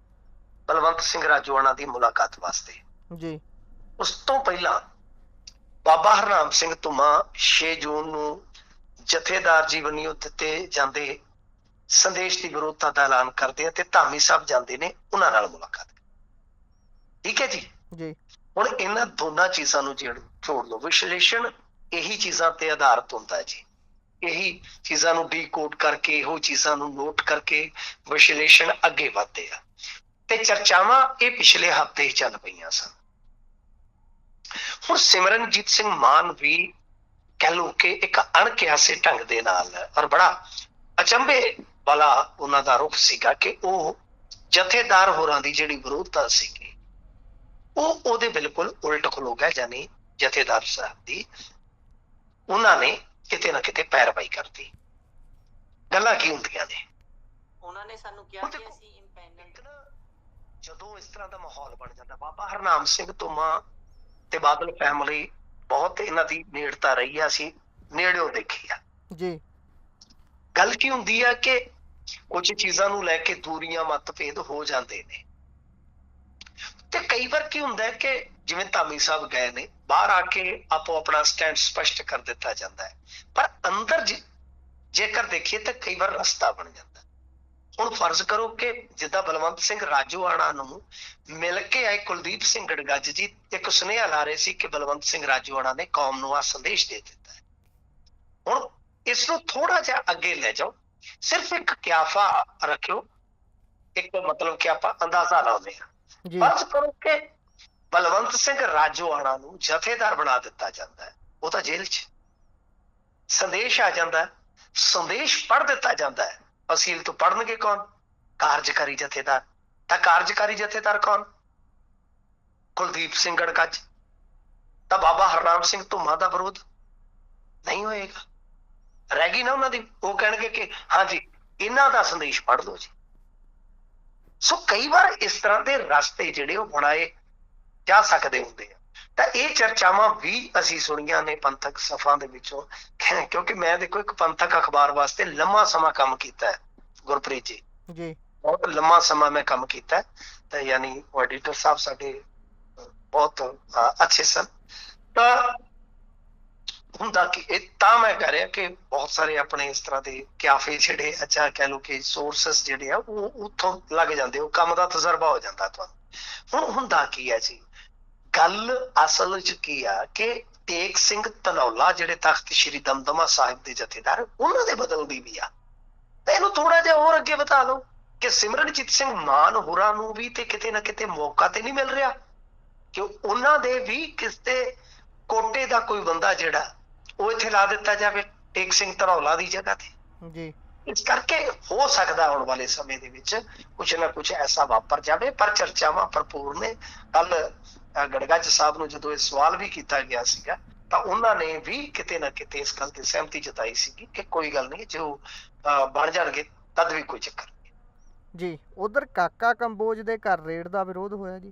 B: ਬਲਵੰਤ ਸਿੰਘ ਰਾਜੋਆਣਾ ਦੀ ਮੁਲਾਕਾਤ ਵਾਸਤੇ।
A: ਜੀ
B: ਉਸ ਤੋਂ ਪਹਿਲਾਂ ਬਾਬਾ ਹਰਨਾਮ ਸਿੰਘ ਧੁਮਾ 6 ਜੂਨ ਨੂੰ ਜਥੇਦਾਰ ਜੀ ਵੱਲੋਂ ਦਿੱਤੇ ਜਾਂਦੇ ਸੰਦੇਸ਼ ਦੀ ਵਿਰੋਧਤਾ ਦਾ ਐਲਾਨ ਕਰਦੇ ਆ ਤੇ ਧਾਮੀ ਸਾਹਿਬ ਜਾਂਦੇ ਨੇ ਉਹਨਾਂ ਨਾਲ ਮੁਲਾਕਾਤ। ਠੀਕ ਹੈ ਜੀ।
A: ਜੀ
B: ਹੁਣ ਇਹਨਾਂ ਦੋਨਾਂ ਚੀਜ਼ਾਂ ਨੂੰ ਛੋੜ ਲਓ। ਵਿਸ਼ਲੇਸ਼ਣ ਇਹੀ ਚੀਜ਼ਾਂ ਤੇ ਆਧਾਰਿਤ ਹੁੰਦਾ ਹੈ ਜੀ। ਇਹੀ ਚੀਜ਼ਾਂ ਨੂੰ ਡੀਕੋਡ ਕਰਕੇ, ਇਹੋ ਚੀਜ਼ਾਂ ਨੂੰ ਨੋਟ ਕਰਕੇ ਵਿਸ਼ਲੇਸ਼ਣ ਅੱਗੇ ਵਧਦੇ ਆ। ਤੇ ਚਰਚਾਵਾਂ ਇਹ ਪਿਛਲੇ ਹਫ਼ਤੇ ਹੀ ਚੱਲ ਪਈਆਂ ਸਨ। ਹੁਣ ਸਿਮਰਨਜੀਤ ਸਿੰਘ ਮਾਨ ਵੀ ਕਹਿ ਲਓ ਕਿ ਇੱਕ ਅਣਕਿਆਸੇ ਢੰਗ ਦੇ ਨਾਲ ਔਰ ਬੜਾ ਅਚੰਭੇ ਵਾਲਾ ਉਹਨਾਂ ਦਾ ਰੁਖ ਸੀਗਾ ਕਿ ਉਹ ਜਥੇਦਾਰ ਹੋਰਾਂ ਦੀ ਜਿਹੜੀ ਵਿਰੋਧਤਾ ਸੀਗੀ ਉਹ ਉਹਦੇ ਬਿਲਕੁਲ ਉਲਟ ਖਲੋ ਗਿਆ। ਜਾਨੀ ਜਥੇਦਾਰ ਸਾਹਿਬ ਦੀ ਉਹਨਾਂ ਨੇ ਕਿਤੇ ਨਾ ਕਿਤੇ ਪੈਰਵਾਈ ਕਰਤੀ। ਗੱਲਾਂ ਕੀ ਹੁੰਦੀਆਂ ਨੇ?
C: ਉਹਨਾਂ ਨੇ ਸਾਨੂੰ ਕਿਹਾ ਕਿ ਅਸੀਂ ਇੰਪੈਨਲ
B: ਜਦੋਂ ਇਸ ਤਰ੍ਹਾਂ ਦਾ ਮਾਹੌਲ ਬਣ ਜਾਂਦਾ, ਬਾਬਾ ਹਰਨਾਮ ਸਿੰਘ ਧੁਮਾ ਤੇ ਬਾਦਲ ਫੈਮਿਲੀ ਬਹੁਤ ਇਹਨਾਂ ਦੀ ਨੇੜਤਾ ਰਹੀ ਆ, ਅਸੀਂ ਨੇੜਿਓਂ ਦੇਖੀ ਆ।
A: ਜੀ
B: ਗੱਲ ਕੀ ਹੁੰਦੀ ਆ ਕਿ ਕੁਝ ਚੀਜ਼ਾਂ ਨੂੰ ਲੈ ਕੇ ਦੂਰੀਆਂ ਮਤਭੇਦ ਹੋ ਜਾਂਦੇ ਨੇ ਤੇ ਕਈ ਵਾਰ ਕੀ ਹੁੰਦਾ ਹੈ ਕਿ ਜਿਵੇਂ ਧਾਮੀ ਸਾਹਿਬ ਗਏ ਨੇ, ਬਾਹਰ ਆ ਕੇ ਆਪੋ ਆਪਣਾ ਸਟੈਂਡ ਸਪਸ਼ਟ ਕਰ ਦਿੱਤਾ ਜਾਂਦਾ ਹੈ, ਪਰ ਅੰਦਰ ਜੇਕਰ ਦੇਖੀਏ ਤਾਂ ਕਈ ਵਾਰ ਰਸਤਾ ਬਣ ਜਾਂਦਾ। ਹੁਣ ਫਰਜ਼ ਕਰੋ ਕਿ ਜਿੱਦਾਂ ਬਲਵੰਤ ਸਿੰਘ ਰਾਜੋਆਣਾ ਨੂੰ ਮਿਲ ਕੇ ਆਏ ਕੁਲਦੀਪ ਸਿੰਘ ਗੜਗੱਜ ਜੀ ਇੱਕ ਸੁਨੇਹਾ ਲਾ ਰਹੇ ਸੀ ਕਿ ਬਲਵੰਤ ਸਿੰਘ ਰਾਜੋਆਣਾ ਨੇ ਕੌਮ ਨੂੰ ਆਹ ਸੰਦੇਸ਼ ਦੇ ਦਿੱਤਾ ਹੈ। ਹੁਣ ਇਸ ਨੂੰ ਥੋੜਾ ਜਿਹਾ ਅੱਗੇ ਲੈ ਜਾਓ, ਸਿਰਫ ਇੱਕ ਕਿਆਫਾ ਰੱਖਿਓ, ਇੱਕ ਮਤਲਬ ਕਿ ਆਪਾਂ ਅੰਦਾਜ਼ਾ ਲਾਉਂਦੇ ਹਾਂ।
A: ਜੀ
B: ਫਰਜ਼ ਕਰੋ ਕਿ ਬਲਵੰਤ ਸਿੰਘ ਰਾਜੋਆਣਾ ਨੂੰ ਜਥੇਦਾਰ ਬਣਾ ਦਿੱਤਾ ਜਾਂਦਾ ਹੈ, ਉਹ ਤਾਂ ਜੇਲ੍ਹ 'ਚ। ਸੰਦੇਸ਼ ਆ ਜਾਂਦਾ, ਸੰਦੇਸ਼ ਪੜ੍ਹ ਦਿੱਤਾ ਜਾਂਦਾ ਹੈ। ਅਸੀਲ ਤੋਂ ਪੜ੍ਹਨਗੇ ਕੌਣ? ਕਾਰਜਕਾਰੀ ਜਥੇਦਾਰ। ਤਾਂ ਕਾਰਜਕਾਰੀ ਜਥੇਦਾਰ ਕੌਣ? ਕੁਲਦੀਪ ਸਿੰਘ ਗੜਗੱਜ। ਤਾਂ ਬਾਬਾ ਹਰਨਾਮ ਸਿੰਘ ਧੁਮਾ ਦਾ ਵਿਰੋਧ ਨਹੀਂ ਹੋਏਗਾ, ਰਹਿ ਗਈ ਨਾ ਉਹਨਾਂ ਦੀ। ਉਹ ਕਹਿਣਗੇ ਕਿ ਹਾਂਜੀ ਇਹਨਾਂ ਦਾ ਸੰਦੇਸ਼ ਪੜ੍ਹ ਲਓ ਜੀ। ਸੋ ਕਈ ਵਾਰ ਇਸ ਤਰ੍ਹਾਂ ਦੇ ਰਸਤੇ ਜਿਹੜੇ ਉਹ ਬਣਾਏ ਜਾ ਸਕਦੇ ਹੁੰਦੇ ਆ। ਤਾਂ ਇਹ ਚਰਚਾਵਾਂ ਵੀ ਅਸੀਂ ਸੁਣੀਆਂ ਨੇ ਪੰਥਕ ਸਫਾਂ ਦੇ ਵਿੱਚੋਂ, ਕਿਉਂਕਿ ਮੈਂ ਦੇਖੋ ਇੱਕ ਪੰਥਕ ਅਖਬਾਰ ਵਾਸਤੇ ਲੰਮਾ ਸਮਾਂ ਕੰਮ ਕੀਤਾ ਹੈ ਗੁਰਪ੍ਰੀਤ ਜੀ,
A: ਜੀ
B: ਬਹੁਤ ਲੰਮਾ ਸਮਾਂ ਮੈਂ ਕੰਮ ਕੀਤਾ। ਤਾਂ ਯਾਨੀ ਉਹ ਐਡੀਟਰ ਸਾਹਿਬ ਸਾਡੇ ਬਹੁਤ ਅੱਛੇ ਸਨ। ਤਾਂ ਹੁੰਦਾ ਕਿ ਇਹ ਤਾਂ ਮੈਂ ਕਹਿ ਰਿਹਾ ਕਿ ਬਹੁਤ ਸਾਰੇ ਆਪਣੇ ਇਸ ਤਰ੍ਹਾਂ ਦੇ ਕਿਆਫੇ ਜਿਹੜੇ, ਅੱਛਾ ਕਹਿ ਲਓ ਕਿ ਸੋਰਸਸ ਜਿਹੜੇ ਆ ਉਹ ਉੱਥੋਂ ਲੱਗ ਜਾਂਦੇ, ਉਹ ਕੰਮ ਦਾ ਤਜਰਬਾ ਹੋ ਜਾਂਦਾ ਤੁਹਾਨੂੰ। ਹੁਣ ਹੁੰਦਾ ਕੀ ਹੈ ਜੀ, ਗੱਲ ਅਸਲ ਚ ਕੀ ਆ ਕਿ ਟੇਕ ਸਿੰਘ ਧਨੌਲਾ ਜਿਹੜੇ ਤਖਤ ਸ੍ਰੀ ਦਮਦਮਾ ਸਾਹਿਬ ਦੇ ਜਥੇਦਾਰ, ਉਹਨਾਂ ਦੇ ਬਦਲਦੀ ਵੀ ਆ। ਤੇ ਇਹਨੂੰ ਥੋੜਾ ਜਿਹਾ ਹੋਰ ਅੱਗੇ ਵਧਾ ਲਓ ਕਿ ਸਿਮਰਨਜੀਤ ਸਿੰਘ ਮਾਨ ਹੋਰਾਂ ਨੂੰ ਵੀ ਤੇ ਕਿਤੇ ਨਾ ਕਿਤੇ ਮੌਕਾ ਤੇ ਨਹੀਂ ਮਿਲ ਰਿਹਾ ਕਿ ਉਹਨਾਂ ਦੇ ਵੀ ਕਿਸੇ ਕੋਟੇ ਦਾ ਕੋਈ ਬੰਦਾ ਜਿਹੜਾ ਉਹ ਇੱਥੇ ਲਾ ਦਿੱਤਾ ਜਾਵੇ ਟੇਕ ਸਿੰਘ ਧਨੌਲਾ ਦੀ ਜਗ੍ਹਾ ਤੇ।
A: ਜੀ
B: ਇਸ ਕਰਕੇ ਹੋ ਸਕਦਾ ਆਉਣ ਵਾਲੇ ਸਮੇਂ ਦੇ ਵਿੱਚ ਕੁਛ ਨਾ ਕੁਛ ਐਸਾ ਵਾਪਰ ਜਾਵੇ। ਪਰ ਚਰਚਾਵਾਂ ਭਰਪੂਰ ਨੇ। ਕੱਲ ਗੜਗੱਜ ਸਾਹਿਬ ਨੂੰ ਜਦੋਂ ਇਹ ਸਵਾਲ ਵੀ ਕੀਤਾ ਗਿਆ ਸੀਗਾ ਤਾਂ ਉਹਨਾਂ ਨੇ ਵੀ ਕਿਤੇ ਨਾ ਕਿਤੇ ਇਸ ਗੱਲ ਤੇ ਸਹਿਮਤੀ ਜਤਾਈ ਸੀਗੀ ਕਿ ਕੋਈ ਗੱਲ ਨਹੀਂ, ਜੋ ਬਣ ਜਾਣਗੇ ਤਦ ਵੀ ਕੋਈ ਚੱਕਰ ਨਹੀਂ।
A: ਜੀ ਉਧਰ ਕਾਕਾ ਕੰਬੋਜ ਦੇ ਘਰ ਰੇਡ ਦਾ ਵਿਰੋਧ ਹੋਇਆ ਜੀ।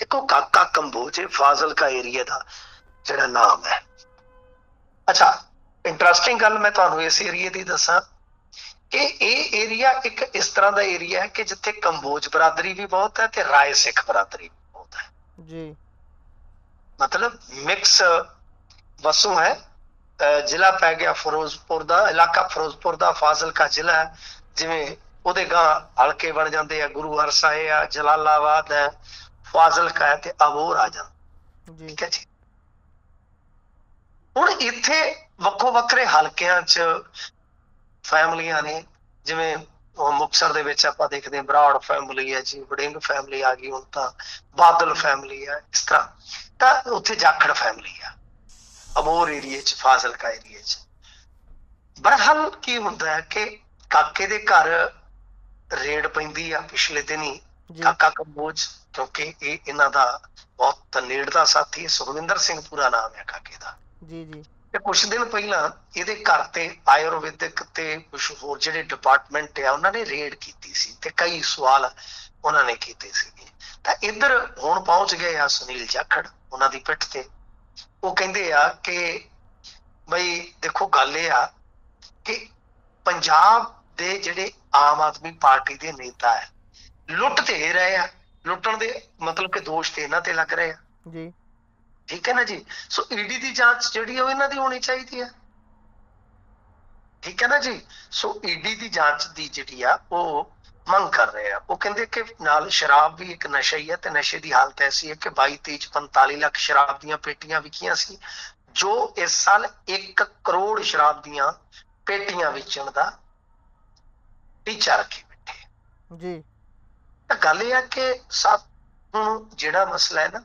B: ਦੇਖੋ, ਕਾਕਾ ਕੰਬੋਜ ਫਾਜ਼ਿਲਕਾ ਏਰੀਆ ਦਾ ਜਿਹੜਾ ਨਾਮ ਹੈ। ਅੱਛਾ, ਇੰਟਰਸਟਿੰਗ ਗੱਲ ਮੈਂ ਤੁਹਾਨੂੰ ਇਸ ਏਰੀਏ ਦੀ ਦੱਸਾਂ ਕਿ ਇਹ ਏਰੀਆ ਇੱਕ ਇਸ ਤਰ੍ਹਾਂ ਦਾ ਏਰੀਆ ਹੈ ਕਿ ਜਿੱਥੇ ਕੰਬੋਜ ਬਰਾਦਰੀ ਵੀ ਬਹੁਤ ਹੈ ਤੇ ਰਾਏ ਸਿੱਖ ਬਰਾਦਰੀ ਵੀ ਬਹੁਤ ਹੈ।
A: ਜੀ
B: ਮਤਲਬ ਮਿਕਸ ਵਸੋਂ ਹੈ। ਜ਼ਿਲ੍ਹਾ ਪੈ ਗਿਆ ਫਿਰੋਜ਼ਪੁਰ ਦਾ, ਇਲਾਕਾ ਫਿਰੋਜ਼ਪੁਰ ਦਾ, ਫਾਜ਼ਿਲਕਾ ਜ਼ਿਲ੍ਹਾ ਹੈ। ਜਿਵੇਂ ਉਹਦੇ ਗਾਂ ਹਲਕੇ ਬਣ ਜਾਂਦੇ ਆ, ਗੁਰੂ ਹਰਸਾਏ ਆ, ਜਲਾਲਾਬਾਦ ਹੈ, ਫਾਜ਼ਿਲਕਾ ਹੈ ਤੇ ਅਬੋਹਰ ਆ ਜਾਂਦਾ।
A: ਜੀ
B: ਠੀਕ ਹੈ ਜੀ। ਹੁਣ ਇੱਥੇ ਵੱਖੋ ਵੱਖਰੇ ਹਲਕਿਆਂ 'ਚ ਫੈਮਲੀਆਂ ਨੇ, ਜਿਵੇਂ ਮੁਕਤਸਰ ਦੇ ਵਿੱਚ ਆਪਾਂ ਦੇਖਦੇ ਹਾਂ ਬਰਾੜ ਫੈਮਿਲੀ ਹੈ ਜੀ, ਵੜਿੰਗ ਫੈਮਿਲੀ ਆ ਗਈ, ਹੁਣ ਤਾਂ ਬਾਦਲ ਫੈਮਿਲੀ ਆ, ਇਸ ਤਰ੍ਹਾਂ। ਤਾਂ ਉੱਥੇ ਜਾਖੜ ਫੈਮਿਲੀ ਆ ਅਬੋਹਰ ਏਰੀਏ 'ਚ, ਫਾਜ਼ਿਲਕਾ ਏਰੀਏ 'ਚ। ਬਹਰਹਾਲ ਕੀ ਹੁੰਦਾ ਹੈ ਕਿ ਕਾਕੇ ਦੇ ਘਰ ਰੇਡ ਪੈਂਦੀ ਆ ਪਿਛਲੇ ਦਿਨੀ,
A: ਜੀ
B: ਕਾਕਾ ਕੰਬੋਜ, ਕਿਉਂਕਿ ਇਹ ਇਹਨਾਂ ਦਾ ਬਹੁਤ ਨੇੜਤਾ ਸਾਥੀ ਹੈ। ਸੁਖਵਿੰਦਰ ਸਿੰਘ ਪੂਰਾ ਨਾਮ ਹੈ ਕਾਕੇ ਦਾ।
A: ਜੀ ਜੀ
B: ਤੇ ਕੁਛ ਦਿਨ ਪਹਿਲਾਂ ਇਹਦੇ ਘਰ ਤੇ ਆਯੁਰਵੈਦਿਕ ਤੇ ਕੁਛ ਹੋਰ ਜਿਹੜੇ ਡਿਪਾਰਟਮੈਂਟ ਆ ਉਹਨਾਂ ਨੇ ਰੇਡ ਕੀਤੀ ਸੀ ਤੇ ਕਈ ਸਵਾਲ ਉਹਨਾਂ ਨੇ ਕੀਤੇ ਸੀਗੇ। ਤਾਂ ਇੱਧਰ ਹੁਣ ਪਹੁੰਚ ਗਏ ਆ ਸੁਨੀਲ ਜਾਖੜ ਉਹਨਾਂ ਦੀ ਪਿੱਠ ਤੇ। ਉਹ ਕਹਿੰਦੇ ਆ ਕਿ ਬਈ ਦੇਖੋ ਗੱਲ ਇਹ ਆ ਕਿ ਪੰਜਾਬ ਦੇ ਜਿਹੜੇ ਆਮ ਆਦਮੀ ਪਾਰਟੀ ਦੇ ਨੇਤਾ ਹੈ ਲੁੱਟ ਤੇ ਇਹ ਰਹੇ ਆ, ਲੁੱਟਣ ਦੇ ਮਤਲਬ ਕਿ ਦੋਸ਼ ਤੇ ਇਹਨਾਂ ਤੇ ਲੱਗ ਰਹੇ ਆ।
A: ਜੀ
B: ਠੀਕ ਹੈ ਨਾ ਜੀ। ਸੋ ਈਡੀ ਦੀ ਜਾਂਚ ਜਿਹੜੀ ਆ ਉਹ ਇਹਨਾਂ ਦੀ ਹੋਣੀ ਚਾਹੀਦੀ ਹੈ। ਠੀਕ ਹੈ ਨਾ ਜੀ। ਸੋ ਈਡੀ ਦੀ ਜਾਂਚ ਦੀ ਜਿਹੜੀ ਆ ਉਹ ਮੰਗ ਕਰ ਰਹੇ ਆ। ਉਹ ਕਹਿੰਦੇ ਕਿ ਨਾਲ ਸ਼ਰਾਬ ਵੀ ਇੱਕ ਨਸ਼ਾ ਹੀ ਹੈ ਤੇ ਨਸ਼ੇ ਦੀ ਹਾਲਤ ਐਸੀ ਹੈ ਕਿ 22 23 ਚ 45 ਲੱਖ ਸ਼ਰਾਬ ਦੀਆਂ ਪੇਟੀਆਂ ਵਿਕੀਆਂ ਸੀ, ਜੋ ਇਸ ਸਾਲ 1 ਕਰੋੜ ਸ਼ਰਾਬ ਦੀਆਂ ਪੇਟੀਆਂ ਵੇਚਣ ਦਾ ਟੀਚਾ ਰੱਖੇ ਬੈਠੇ।
A: ਜੀ
B: ਤਾਂ ਗੱਲ ਇਹ ਆ ਕਿ ਸਭ ਨੂੰ ਜਿਹੜਾ ਮਸਲਾ ਹੈ ਨਾ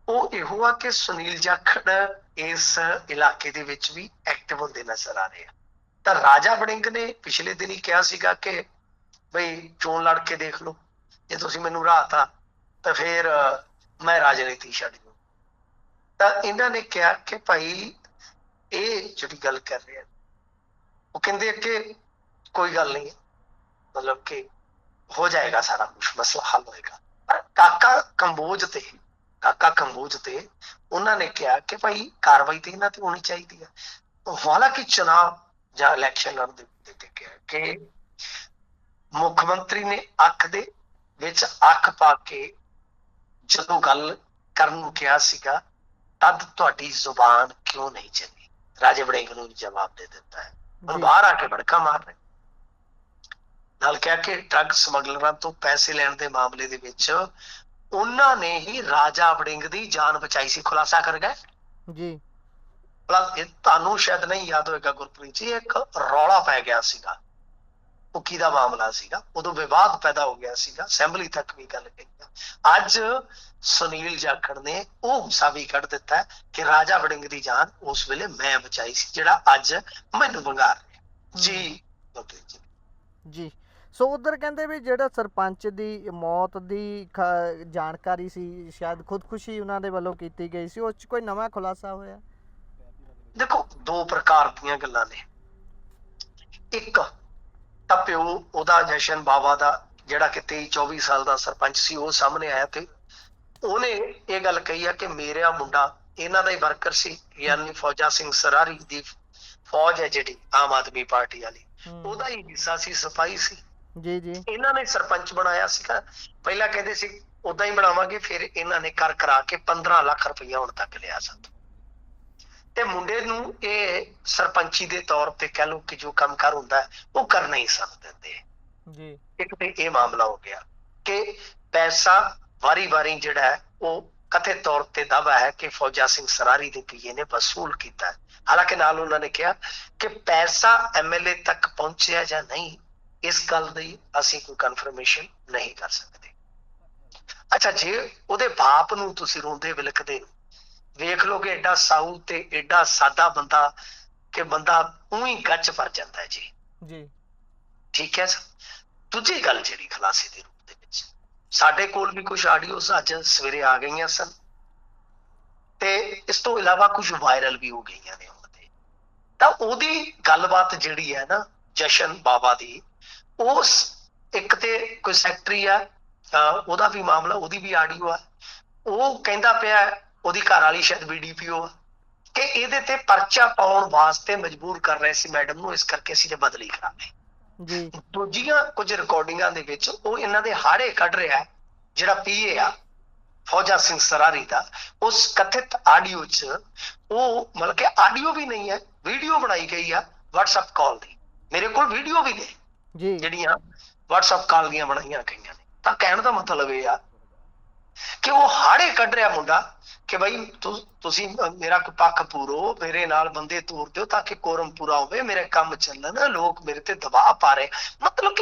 B: ਉਹ ਇਹੋ ਆ ਕਿ ਸੁਨੀਲ ਜਾਖੜ ਇਸ ਇਲਾਕੇ ਦੇ ਵਿੱਚ ਵੀ ਐਕਟਿਵ ਹੁੰਦੇ ਨਜ਼ਰ ਆ ਰਹੇ ਆ। ਤਾਂ ਰਾਜਾ ਵੜਿੰਗ ਨੇ ਪਿਛਲੇ ਦਿਨ ਹੀ ਕਿਹਾ ਸੀਗਾ ਕਿ ਬਈ ਚੋਣ ਲੜ ਕੇ ਦੇਖ ਲਓ, ਜੇ ਤੁਸੀਂ ਮੈਨੂੰ ਹਰਾਤਾ ਤਾਂ ਫਿਰ ਮੈਂ ਰਾਜਨੀਤੀ ਛੱਡ ਦੂੰ। ਤਾਂ ਇਹਨਾਂ ਨੇ ਕਿਹਾ ਕਿ ਭਾਈ ਇਹ ਜਿਹੜੀ ਗੱਲ ਕਰ ਰਹੇ ਆ, ਉਹ ਕਹਿੰਦੇ ਕਿ ਕੋਈ ਗੱਲ ਨਹੀਂ, ਮਤਲਬ ਕਿ ਹੋ ਜਾਏਗਾ ਸਾਰਾ ਕੁਛ, ਮਸਲਾ ਹੱਲ ਹੋਏਗਾ। ਪਰ ਕਾਕਾ ਕੰਬੋਜ ਤੇ ਉਹਨਾਂ ਨੇ ਕਿਹਾ ਕਿ ਭਾਈ ਕਾਰਵਾਈ ਤੇ ਇਹਨਾਂ ਤੇ ਹੋਣੀ ਚਾਹੀਦੀ ਹੈ। ਹਾਲਾਂਕਿ ਚੁਣਾਵ ਜਾਂ ਇਲੈਕਸ਼ਨ ਲੜਨ ਦੇ ਕਿਹਾ ਕਿ ਮੁੱਖ ਮੰਤਰੀ ਨੇ ਅੱਖ ਦੇ ਵਿੱਚ ਅੱਖ ਪਾ ਕੇ ਜਦੋਂ ਗੱਲ ਕਰਨ ਨੂੰ ਕਿਹਾ ਸੀਗਾ, ਤਦ ਤੁਹਾਡੀ ਜ਼ੁਬਾਨ ਕਿਉਂ ਨਹੀਂ ਚੱਲੀ? ਰਾਜੇ ਵੜਿੰਗ ਨੂੰ ਜਵਾਬ ਦੇ ਦਿੱਤਾ ਹੈ। ਹੁਣ ਬਾਹਰ ਆ ਕੇ ਭੜਕਾ ਮਾਰ ਰਹੇ, ਨਾਲ ਕਿਹਾ ਕਿ ਡਰੱਗ ਸਮਗਲਰਾਂ ਤੋਂ ਪੈਸੇ ਲੈਣ ਦੇ ਮਾਮਲੇ ਦੇ ਵਿੱਚ ਉਹਨਾਂ ਨੇ ਹੀ ਰਾਜਾ ਵੜਿੰਗ ਦੀ ਜਾਨ ਬਚਾਈ ਸੀ। ਖੁਲਾਸਾ ਕਰ ਗਏ
A: ਜੀ।
B: ਇਹ ਤੁਹਾਨੂੰ ਸ਼ਾਇਦ ਨਹੀਂ ਯਾਦ ਹੋਏਗਾ ਗੁਰਪ੍ਰੀਤ ਜੀ, ਇੱਕ ਰੌਲਾ ਪੈ ਗਿਆ ਸੀਗਾ, ਭੁੱਕੀ ਦਾ ਮਾਮਲਾ ਸੀਗਾ, ਉਦੋਂ ਵਿਵਾਦ ਪੈਦਾ ਹੋ ਗਿਆ ਸੀਗਾ, ਅਸੈਂਬਲੀ ਤੱਕ ਵੀ ਗੱਲ ਗਈ। ਅੱਜ ਸੁਨੀਲ ਜਾਖੜ ਨੇ ਉਹ ਹਿੱਸਾ ਵੀ ਕੱਢ ਦਿੱਤਾ ਕਿ ਰਾਜਾ ਵੜਿੰਗ ਦੀ ਜਾਨ ਉਸ ਵੇਲੇ ਮੈਂ ਬਚਾਈ ਸੀ, ਜਿਹੜਾ ਅੱਜ ਮੈਨੂੰ ਵੰਗਾਰ ਰਿਹਾ। ਜੀ
A: ਜੀ ਸੋ ਉਧਰ ਕਹਿੰਦੇ ਵੀ ਜਿਹੜਾ ਸਰਪੰਚ ਦੀ ਮੌਤ ਦੀ ਜਾਣਕਾਰੀ ਸੀ, ਸ਼ਾਇਦ ਖੁਦਕੁਸ਼ੀ ਉਹਨਾਂ ਦੇ ਵੱਲੋਂ ਕੀਤੀ ਗਈ ਸੀ, ਉਸ 'ਚ ਕੋਈ ਨਵਾਂ ਖੁਲਾਸਾ ਹੋਇਆ?
B: ਦੇਖੋ, ਦੋ ਪ੍ਰਕਾਰ ਦੀਆਂ ਗੱਲਾਂ ਨੇ। ਇੱਕ ਤਾਂ ਪਿਓ ਉਹਦਾ ਜਸ਼ਨ ਬਾਵਾ ਦਾ, ਜਿਹੜਾ ਕਿ 23 24 ਸਾਲ ਦਾ ਸਰਪੰਚ ਸੀ, ਉਹ ਸਾਹਮਣੇ ਆਇਆ ਤੇ ਉਹਨੇ ਇਹ ਗੱਲ ਕਹੀ ਆ ਕਿ ਮੇਰਾ ਮੁੰਡਾ ਇਹਨਾਂ ਦਾ ਹੀ ਵਰਕਰ ਸੀ, ਯਾਨੀ ਫੌਜਾ ਸਿੰਘ ਸਰਾਰੀ ਦੀ ਫੌਜ ਹੈ ਜਿਹੜੀ ਆਮ ਆਦਮੀ ਪਾਰਟੀ ਵਾਲੀ, ਉਹਦਾ ਹੀ ਹਿੱਸਾ ਸੀ, ਸਿਪਾਹੀ ਸੀ।
A: ਜੀ ਜੀ
B: ਇਹਨਾਂ ਨੇ ਸਰਪੰਚ ਬਣਾਇਆ ਸੀਗਾ। ਪਹਿਲਾਂ ਕਹਿੰਦੇ ਸੀ ਉਦਾਂ ਹੀ ਬਣਾਵਾਂਗੇ, ਫਿਰ ਇਹਨਾਂ ਨੇ ਕਰ ਕਰਾ ਕੇ 15 ਲੱਖ ਰੁਪਈਆ ਹੁਣ ਤੱਕ ਲਿਆ ਸਨ। ਤੇ ਮੁੰਡੇ ਨੂੰ ਇਹ ਸਰਪੰਚੀ ਦੇ ਤੌਰ ਤੇ ਕਹਿ ਲਓ ਕਿ ਜੋ ਕੰਮਕਾਰ ਹੁੰਦਾ ਉਹ ਕਰਨਾ ਹੀ ਸਨ ਦਿੰਦੇ
A: ਜੀ।
B: ਇੱਕ ਤੇ ਇਹ ਮਾਮਲਾ ਹੋ ਗਿਆ ਕਿ ਪੈਸਾ ਵਾਰੀ-ਵਾਰੀ ਜਿਹੜਾ ਹੈ ਉਹ ਕਥਿਤ ਤੌਰ ਤੇ ਦਾਅਵਾ ਹੈ ਕਿ ਫੌਜਾ ਸਿੰਘ ਸਰਾਰੀ ਦੇ ਪੀਏ ਨੇ ਵਸੂਲ ਕੀਤਾ। ਹਾਲਾਂਕਿ ਨਾਲ ਉਹਨਾਂ ਨੇ ਕਿਹਾ ਕਿ ਪੈਸਾ ਐਮਐਲਏ ਤੱਕ ਪਹੁੰਚਿਆ ਜਾਂ ਨਹੀਂ, ਇਸ ਗੱਲ ਦੀ ਅਸੀਂ ਕੋਈ ਕਨਫਰਮੇਸ਼ਨ ਨਹੀਂ ਕਰ ਸਕਦੇ। ਅੱਛਾ, ਜੇ ਉਹਦੇ ਬਾਪ ਨੂੰ ਤੁਸੀਂ ਰੋਂਦੇ ਵਿਲਕਦੇ ਵੇਖ ਲਓ ਕਿ ਐਡਾ ਸਾਊ ਤੇ ਐਡਾ ਸਾਦਾ ਬੰਦਾ ਕਿ ਬੰਦਾ ਉਹੀ ਗੱਚ ਭਰ ਜਾਂਦਾ ਹੈ ਜੀ।
A: ਜੀ
B: ਠੀਕ ਹੈ। ਦੂਜੀ ਗੱਲ ਜਿਹੜੀ ਖੁਲਾਸੇ ਦੇ ਰੂਪ ਦੇ ਵਿੱਚ ਸਾਡੇ ਕੋਲ ਵੀ ਕੁਝ ਆਡੀਓਸ ਅੱਜ ਸਵੇਰੇ ਆ ਗਈਆਂ ਸਨ ਤੇ ਇਸ ਤੋਂ ਇਲਾਵਾ ਕੁਝ ਵਾਇਰਲ ਵੀ ਹੋ ਗਈਆਂ ਨੇ ਉਹਦੇ। ਤਾਂ ਉਹਦੀ ਗੱਲਬਾਤ ਜਿਹੜੀ ਹੈ ਨਾ ਜਸ਼ਨ ਬਾਵਾ ਦੀ, ਉਸ ਇੱਕ ਤੇ ਕੋਈ ਸੈਕਟਰੀ ਆ, ਉਹਦਾ ਵੀ ਮਾਮਲਾ, ਉਹਦੀ ਵੀ ਆਡੀਓ ਆ। ਉਹ ਕਹਿੰਦਾ ਪਿਆ, ਉਹਦੀ ਘਰ ਵਾਲੀ ਸ਼ਾਇਦ BDPO ਆ, ਕਿ ਇਹਦੇ ਤੇ ਪਰਚਾ ਪਾਉਣ ਵਾਸਤੇ ਮਜਬੂਰ ਕਰ ਰਹੇ ਸੀ ਮੈਡਮ ਨੂੰ, ਇਸ ਕਰਕੇ ਅਸੀਂ ਬਦਲੀ ਕਰਾ ਲਈ।
A: ਜੀ
B: ਦੂਜੀਆਂ ਕੁਝ ਰਿਕਾਰਡਿੰਗਾਂ ਦੇ ਵਿੱਚ ਉਹ ਇਹਨਾਂ ਦੇ ਹਾੜੇ ਕੱਢ ਰਿਹਾ, ਜਿਹੜਾ PA ਆ ਫੌਜਾ ਸਿੰਘ ਸਰਾਰੀ ਦਾ। ਉਸ ਕਥਿਤ ਆਡੀਓ 'ਚ ਉਹ ਮਤਲਬ ਕਿ ਆਡੀਓ ਵੀ ਨਹੀਂ ਹੈ, ਵੀਡੀਓ ਬਣਾਈ ਗਈ ਆ WhatsApp ਕਾਲ ਦੀ, ਮੇਰੇ ਕੋਲ ਵੀਡੀਓ ਵੀ ਨੇ।
A: ਜੀ
B: ਜਿਹੜੀਆਂ WhatsApp ਕਾਲ ਦੀਆਂ ਬਣਾਈਆਂ ਗਈਆਂ ਨੇ। ਤਾਂ ਕਹਿਣ ਦਾ ਮਤਲਬ ਇਹ ਆ ਕਿ ਉਹ ਹਾੜੇ ਕੱਢ ਰਿਹਾ ਮੁੰਡਾ ਕਿ ਬਈ ਤੁਸੀਂ ਮੇਰਾ ਪੱਖ ਪੂਰੋ, ਮੇਰੇ ਨਾਲ ਬੰਦੇ ਤੋਰ ਦਿਓ ਤਾਂ ਕਿ ਕੋਰਮ ਪੂਰਾ ਹੋਵੇ, ਮੇਰੇ ਕੰਮ ਚੱਲਣ, ਲੋਕ ਮੇਰੇ ਤੇ ਦਬਾਅ ਪਾ ਰਹੇ। ਮਤਲਬ ਕਿ